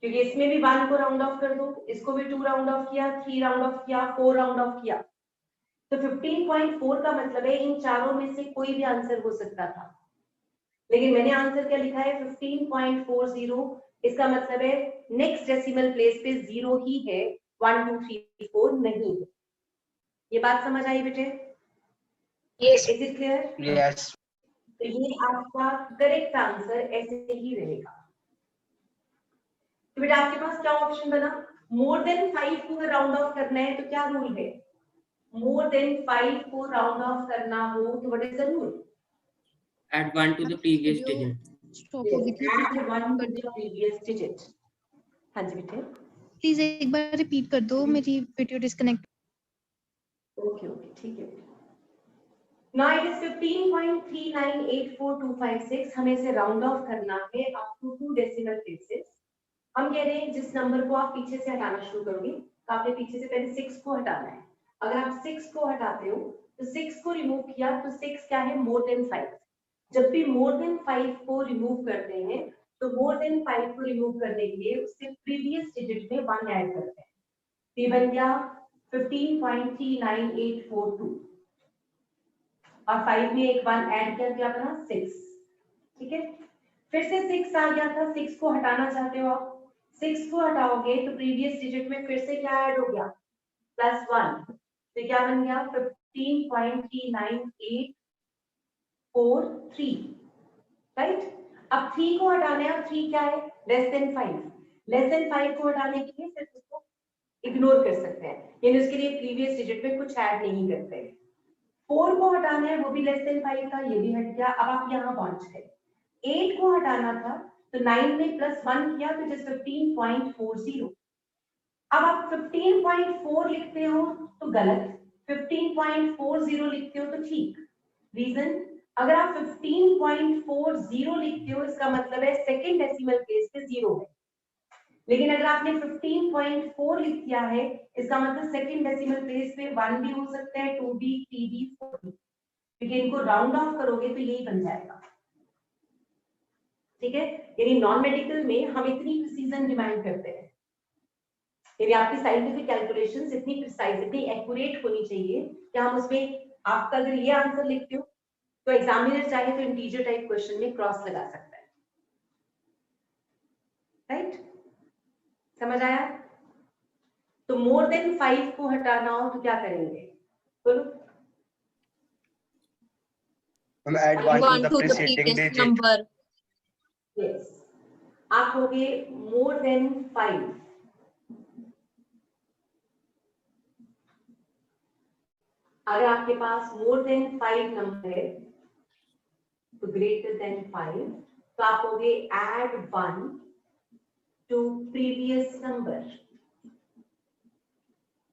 क्योंकि इसमें भी 1 को राउंड ऑफ कर दो, इसको भी 2 राउंड ऑफ किया, 3 राउंड ऑफ किया, 4 राउंड ऑफ किया, तो 15.4 का मतलब है इन चारों में से कोई भी आंसर हो सकता था। लेकिन मैंने आंसर क्या लिखा है 15.40, इसका मतलब है नेक्स्ट डेसिमल प्लेस पे 0 ही है, 1 2 3 4 नहीं है। ये बात समझ आई बेटे? Yes. Is it clear? Yes. तो ये आपका करेक्ट आंसर ऐसे ही रहेगा। तो बेटा आपके पास क्या ऑप्शन बना? मोर देन 5 को राउंड ऑफ करना है तो क्या रूल है? मोर देन 5 को राउंड ऑफ करना हो तो what is the rule? Add 1 to the previous digit. Stop हो गई थी। Add 1 to the previous digit. हाँ जी बेटे। प्लीज एक बार रिपीट कर दो, मेरी वीडियो डिस्कनेक्ट। ओके ओके ठीक है। Now it is 15.3984256. हमें इसे राउंड ऑफ करना है अप टू 2 डेसिमल प्लेसेस। हम कह रहे हैं जिस नंबर को आप पीछे से हटाना शुरू करोगे तो आपने पीछे से पहले 6 को हटाना है। अगर आप 6 को हटाते हो तो 6 को रिमूव किया तो 6 क्या है? More than 5। जब भी मोर देन 5 को रिमूव करते हैं तो मोर देन 5 को रिमूव करने के लिए उससे प्रीवियस डिजिट में 1 ऐड करते हैं। ये बन गया 15.39842 और 5 में एक 1 ऐड किया, क्या बना? 6। ठीक है, फिर से 6 आ गया था, 6 को हटाना चाहते हो आप, 6 को हटाओगे तो प्रीवियस डिजिट में फिर से क्या ऐड हो गया? +1। तो क्या बन गया? 15.39843। राइट, अब 3 को हटाना है। अब 3 क्या है? Less than 5। लेस देन 5 को हटाने के लिए सिर्फ उसको इग्नोर कर सकते हैं, यानी उसके लिए प्रीवियस डिजिट में कुछ ऐड नहीं करते। 4 को हटाना है, वो भी लेस देन 5 था, ये भी हट गया। अब आप यहाँ पहुंच गए। 8 को हटाना था तो 9 में +1 किया तो जस्ट 15.40। अब आप 15.4 लिखते हो तो गलत, 15.40 लिखते हो तो ठीक। रीजन, अगर आप 15.40 लिखते हो इसका मतलब है सेकंड डेसिमल प्लेस पे 0 है, लेकिन अगर आपने 15.4 लिख दिया है इसका मतलब सेकंड डेसिमल प्लेस पे 1 भी हो सकता है, 2 भी, 3 भी, 4 भी, क्योंकि इनको राउंड ऑफ करोगे तो यही बन जाएगा। ठीक है, यानी नॉन मेडिकल में हम इतनी प्रिसीजन डिमांड करते हैं, यानी आपकी साइंटिफिक कैलकुलेशंस इतनी प्रिसाइज, इतनी एक्यूरेट होनी चाहिए कि हम उसमें आपका अगर ये आंसर लिखते हो तो एग्जामिनर चाहे तो इंटीजर टाइप क्वेश्चन में क्रॉस लगा सकता है। राइट, समझ आया? तो मोर देन 5 को हटाना हो तो क्या करेंगे? बोलो। हम add 1 to One the to the preceding previous digit. number. Yes, आप होगे मोर देन 5। अगर आपके पास मोर देन 5 नंबर है तो ग्रेटर देन 5, तो आप होगे add 1 to previous number.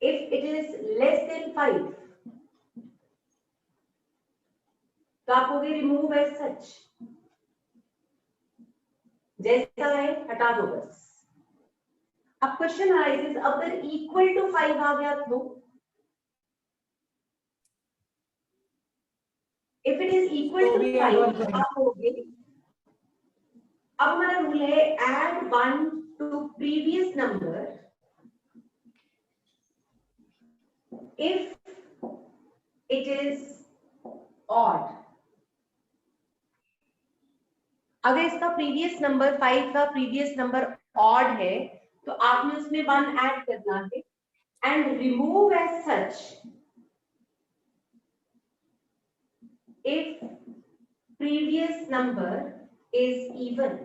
If it is less than 5 तो आप होगे रिमूव एज सच, जैसा है हटा दो बस। अब क्वेश्चन अराइजेस, अगर इक्वल टू 5 आ गया तो if it is equal to 5 आप होगे, अब हमारा रूल है add 1 to previous number if it is odd. अगर इसका प्रीवियस नंबर 5 का प्रीवियस नंबर ऑड है तो आपने उसमें 1 ऐड करना है and remove as such if previous number is even,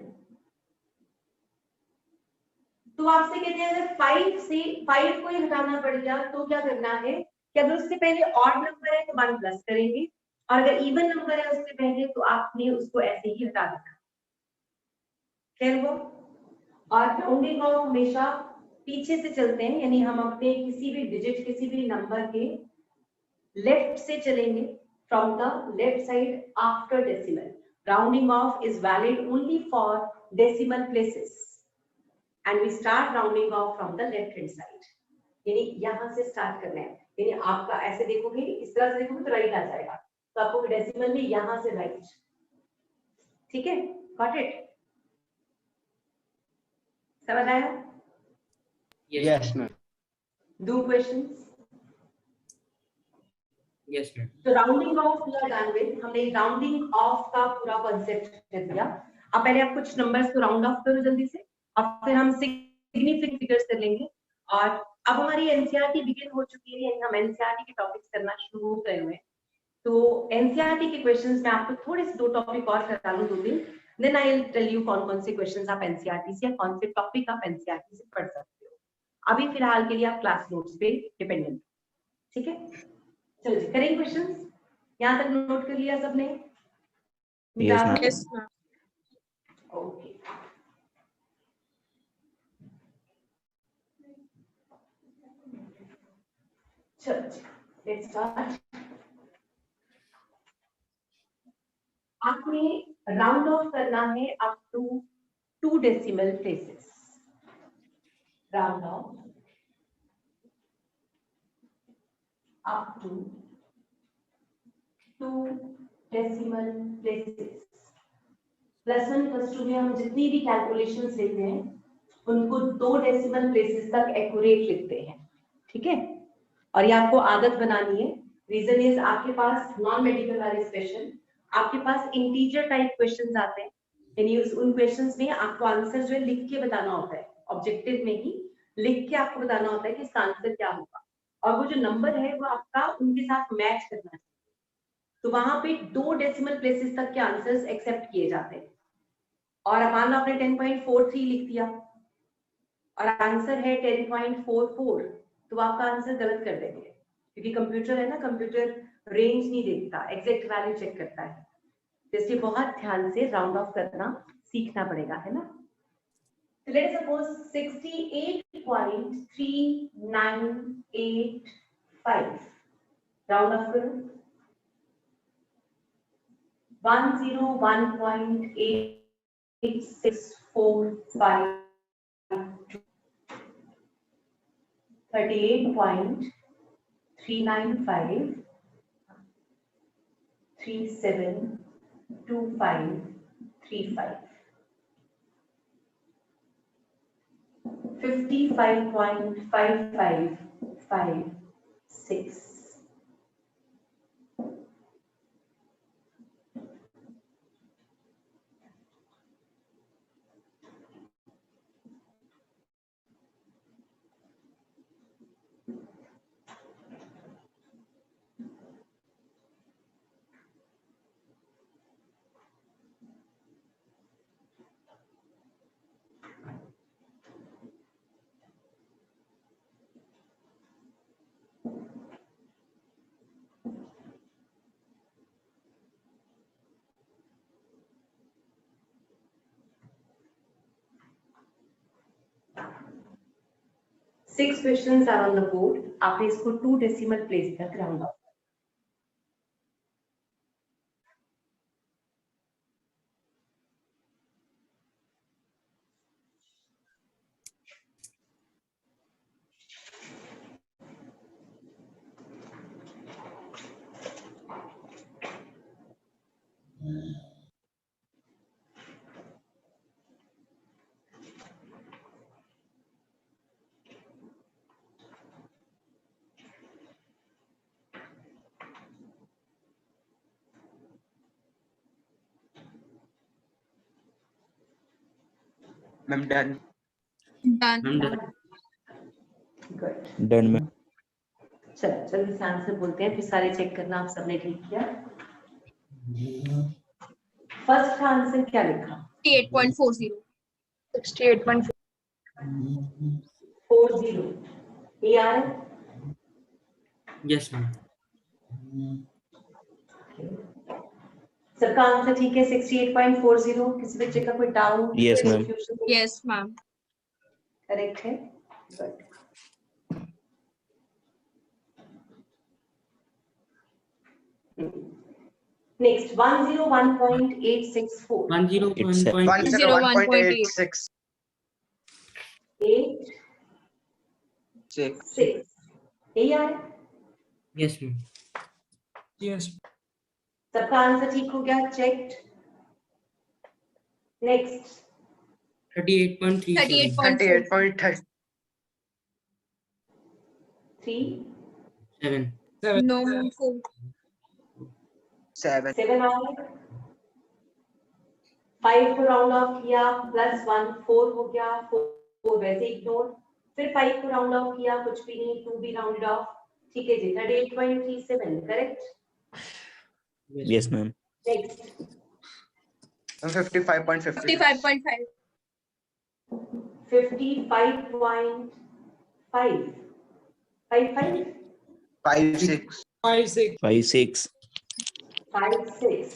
तो आपसे कहते हैं अगर 5 से 5 को ही हटाना पड़ गया तो क्या करना है कि अगर उससे पहले ऑड नंबर है तो 1 प्लस करेंगे, और अगर इवन नंबर है उससे पहले तो आपने उसको ऐसे ही हटा देना। खैर वो, और राउंडिंग ऑफ हमेशा पीछे से चलते हैं, यानी हम अपने किसी भी डिजिट, किसी भी नंबर के लेफ्ट से चलेंगे, from the left side after decimal. Rounding off is valid only for decimal places and we start rounding off from the left hand side, यानी यहां से स्टार्ट करना है, यानी आपका ऐसे देखोगे, इस तरह से देखोगे तो राइट आ जाएगा, तो आपको डेसिमल में यहां से राइट। ठीक है, गॉट इट? समझ आया? Yes, ma'am. दो क्वेश्चंस। Yes, ma'am. तो राउंडिंग ऑफ पूरा डन विद, हमने राउंडिंग ऑफ का पूरा कांसेप्ट कर दिया। अब पहले आप कुछ नंबर्स को राउंड ऑफ करो जल्दी से, और फिर हम सिग्निफिकेंट फिगर्स कर लेंगे। और अब हमारी एनसीईआरटी बिगिन हो चुकी है, यानी हम एनसीईआरटी के टॉपिक्स करना शुरू कर रहे हैं। तो एनसीईआरटी के क्वेश्चंस में आपको थोड़े से 2 टॉपिक और करा लूं 2 दिन, then I will tell you कौन कौन से क्वेश्चंस आप एनसीईआरटी से या कौन से टॉपिक आप एनसीईआरटी से पढ़ सकते हो। अभी फिलहाल के लिए आप क्लास नोट्स पे डिपेंडेंट। ठीक है, चलो जी करेंगे क्वेश्चंस। यहाँ तक नोट कर लिया सबने? Yes, ma'am. Yes, ma'am. Okay, चलो लेट्स स्टार्ट। आपने राउंड ऑफ करना है up to 2 decimal places. Round off up to 2 decimal places. +1 +2 में हम जितनी भी कैलकुलेशंस लेते हैं उनको 2 डेसिमल प्लेसेस तक एक्यूरेट लिखते हैं। ठीक है, और ये आपको आदत बनानी है। रीजन इज आपके पास नॉन मेडिकल वाले स्पेशल, आपके पास इंटीजर टाइप क्वेश्चंस आते हैं, यानी उन क्वेश्चंस में आपको आंसर जो है लिख के बताना होता है, ऑब्जेक्टिव में ही लिख के आपको बताना होता है कि इसका आंसर क्या होगा, और वो जो नंबर है वो आपका उनके साथ मैच करना है। तो वहां पे 2 डेसिमल प्लेसेस तक के आंसर्स एक्सेप्ट किए जाते हैं। और अब मान लो आपने 10.43 लिख दिया और आंसर है 10.44, तो आपका आंसर गलत कर देंगे, क्योंकि कंप्यूटर है ना, कंप्यूटर रेंज नहीं देखता, एग्जैक्ट वैल्यू चेक करता है। तो इसलिए बहुत ध्यान से राउंड ऑफ करना सीखना पड़ेगा, है ना। तो लेट्स सपोज 68.3985 राउंड ऑफ करो। 101.8645 38.395 372535 55.5556 6 questions are on the board. आपने इसको 2 डेसिमल प्लेस तक round of. Ma'am, done. Done. Ma'am, done. Good, Done, ma'am. चलो जल्दी से आंसर बोलते हैं, फिर सारे चेक करना आप सबने ठीक किया। फर्स्ट का आंसर क्या लिखा? 68.40. 40. ये आ रहा है? Yes, ma'am. सबका आंसर ठीक है 68.40. किसी बच्चे का कोई doubt? Yes, ma'am. Yes, ma'am. Correct है. Good. Next 101.864. 101.8. 101.86. 8 6. 6. यही आ रहा है? Yes, ma'am. सबका आंसर ठीक हो गया. चेक्ड. नेक्स्ट 38.37. 38.4. 3 7. No, ma'am. 4. 7. 7 आ गया. 5 को राउंड ऑफ किया +1 4 हो गया. 4 वैसे इग्नोर. फिर 5 को राउंड ऑफ किया, कुछ भी नहीं. 2 भी राउंडेड ऑफ. ठीक है जी. 38.37 करेक्ट. Yes, ma'am. नेक्स्ट 55.50. 55.5. 55.5 55 56. 5, 6. 5 6.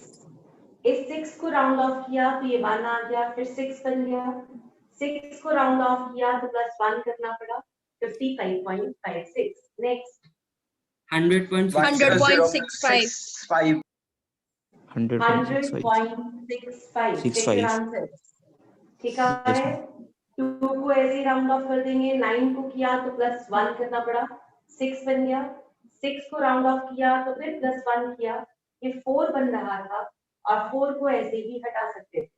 इस 6 को राउंड ऑफ किया तो ये 1 आ गया. फिर 6 बन गया. 6 को राउंड ऑफ किया तो +1 करना पड़ा. 55.56. नेक्स्ट 100.65. 100.65. 100.65. 100.65. 65. आंसर ठीक है. Yes, ma'am. 2 को ऐसे राउंड ऑफ कर देंगे. 9 को किया तो +1 करना पड़ा. 6 बन गया. 6 को राउंड ऑफ किया तो फिर +1 किया. ये 4 बन रहा था और 4 को ऐसे ही हटा सकते थे.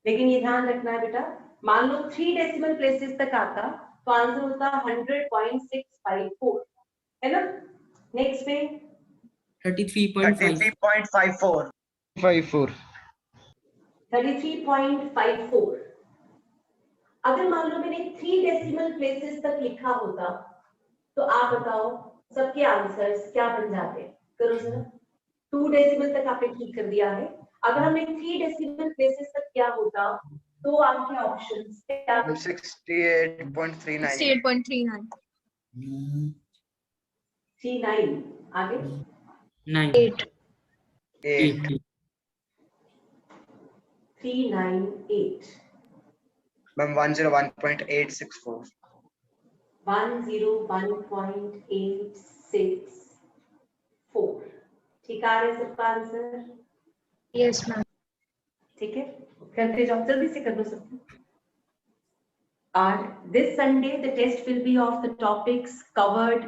लेकिन ये ध्यान रखना है बेटा, मान लो 3 डेसिमल प्लेसेस तक आता तो आंसर होता 100.654 है ना. नेक्स्ट पे 33.5. 33.54. 33.54. अगर मान लो मैंने 3 डेसिमल प्लेसेस तक लिखा होता तो आप बताओ सबके आंसर्स क्या बन जाते? करो जरा. 2 डेसिमल तक आपने ठीक कर दिया है. अगर हमने 3 डेसिमल प्लेसेस तक क्या होता तो आपके ऑप्शंस क्या? 68.39. 68.39. 39. आगे 9. 8. 8. 398. Ma'am, 101.864. 101.864. ठीक आ रहा है सबका आंसर? Yes, ma'am. ठीक है, करते जाओ, जल्दी से कर दो सबको. और this Sunday the test will be of the topics covered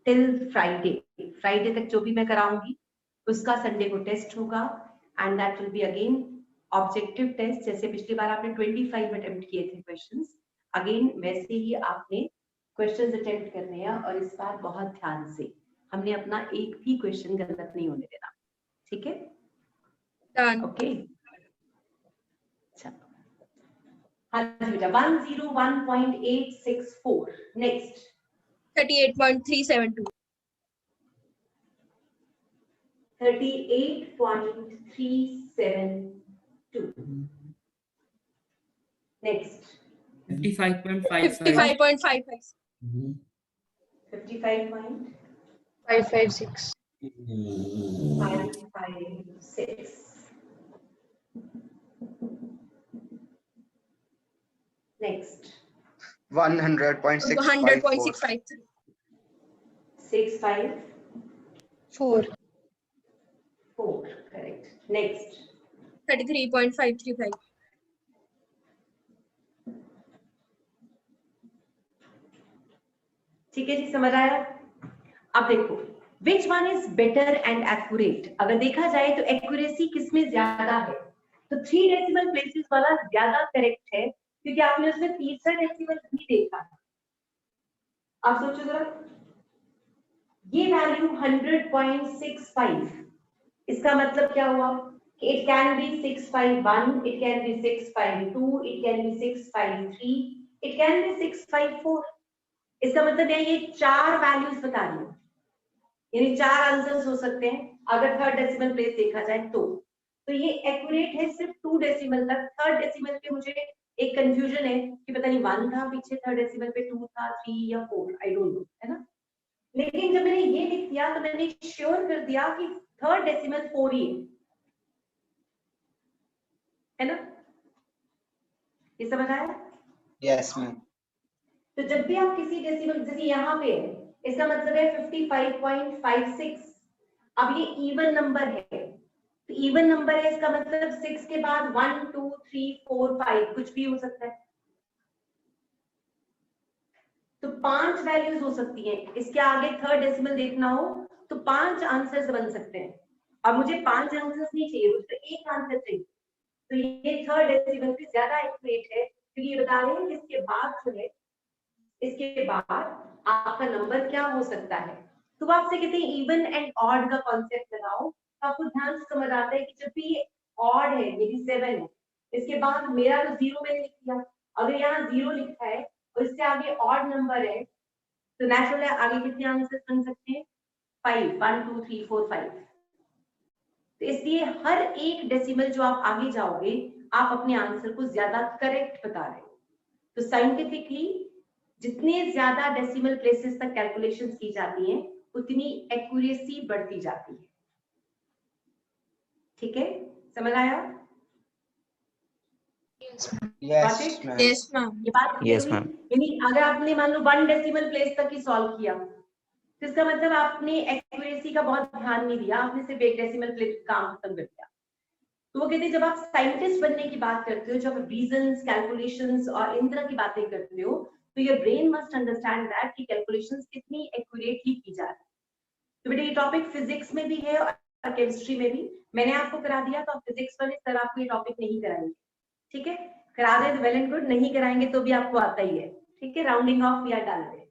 till Friday. Friday तक जो भी मैं कराऊंगी उसका संडे को टेस्ट होगा. and that will be again objective test. जैसे पिछली बार आपने 25 अटेम्प्ट किए थे क्वेश्चंस, अगेन वैसे ही आपने क्वेश्चंस अटेम्प्ट करने हैं. और इस बार बहुत ध्यान से, हमने अपना एक भी क्वेश्चन गलत नहीं होने देना. ठीक है? Done. ओके. अच्छा, हाँ जी बेटा. 101.864. Next 38.372. 38.372. Next 55.55. 55.55. 55.556. 556. Next 100.654. 100.653. 654. 4. Correct. Next 33.535. ठीक है जी, समझ आया? अब देखो which one is better and accurate. अगर देखा जाए तो एक्यूरेसी किसमें ज्यादा है? तो 3 डेसिमल प्लेसेस वाला ज्यादा करेक्ट है क्योंकि आपने उसमें तीसरा डेसिमल भी देखा. आप सोचो जरा, ये वैल्यू 100.65. इसका मतलब क्या हुआ कि it can be 651, it can be 652, it can be 653, it can be 654. इसका मतलब है ये 4 वैल्यूज बता रही हूँ. यानी 4 आंसर्स हो सकते हैं अगर थर्ड डेसिमल प्लेस देखा जाए तो ये एक्यूरेट है सिर्फ 2 डेसिमल तक। थर्ड डेसिमल पे मुझे एक कंफ्यूजन है कि पता नहीं 1 था पीछे, थर्ड डेसिमल पे 2 था, 3 या 4, आई डोंट नो, है ना। लेकिन जब मैंने ये लिख दिया तो मैंने श्योर कर दिया कि थर्ड डेसिमल 4 ही है ना। ये समझ आया? Yes, ma'am. तो जब भी आप किसी डेसिमल, जैसे यहाँ पे है, इसका मतलब है 55.56। अब ये इवन नंबर है, तो इवन नंबर है इसका मतलब 6 के बाद 1 2 3 4 5 कुछ भी हो सकता है। तो 5 वैल्यूज हो सकती हैं। इसके आगे थर्ड डेसिमल देखना हो तो 5 आंसर्स बन सकते हैं। अब मुझे 5 आंसर्स नहीं चाहिए, मुझे एक आंसर चाहिए। तो ये थर्ड डेसिमल पे ज्यादा एक्यूरेट है क्योंकि ये बता रहे हैं कि इसके बाद जो है, इसके बाद आपका नंबर क्या हो सकता है। तो वो आपसे कहते हैं इवन एंड ऑड का कॉन्सेप्ट लगाओ, तो आपको ध्यान से समझ आता है कि जब भी ये ऑड है, मेरी 7 है, इसके बाद मेरा तो 0 मैंने लिख दिया, अगर यहाँ 0 लिखा है और इससे आगे ऑड नंबर है तो नेचुरली आगे कितने आंसर बन सकते हैं? 5, 1 2 3 4 5। तो इसलिए हर एक डेसिमल जो आप आगे जाओगे आप अपने आंसर को ज्यादा करेक्ट बता रहे हो। तो साइंटिफिकली जितने ज्यादा डेसिमल प्लेसेस तक कैलकुलेशंस की जाती हैं उतनी एक्यूरेसी बढ़ती जाती है। ठीक है, समझ आया? Yes, Got it? ma'am. Yes, ma'am. ये बात Yes, clear हुई? ma'am. यानी अगर आपने मान लो 1 डेसिमल प्लेस तक ही सॉल्व किया तो इसका मतलब आपने एक्यूरेसी का बहुत ध्यान नहीं दिया, आपने सिर्फ 1 डेसिमल प्लेस काम खत्म कर दिया। तो वो कहते हैं जब आप साइंटिस्ट बनने की बात करते हो, जब रीजंस, कैलकुलेशंस और इन तरह की बातें करते हो, तो your brain must understand that कि कैलकुलेशंस कितनी एक्यूरेटली की जा रही है। तो बेटा ये टॉपिक फिजिक्स में भी है और केमिस्ट्री में भी। मैंने आपको करा दिया तो आप फिजिक्स वाले सर आपको ये टॉपिक नहीं कराएंगे, ठीक है। करा दे तो वेल एंड गुड, नहीं कराएंगे तो भी आपको आता ही है, ठीक है। Rounding off we are done.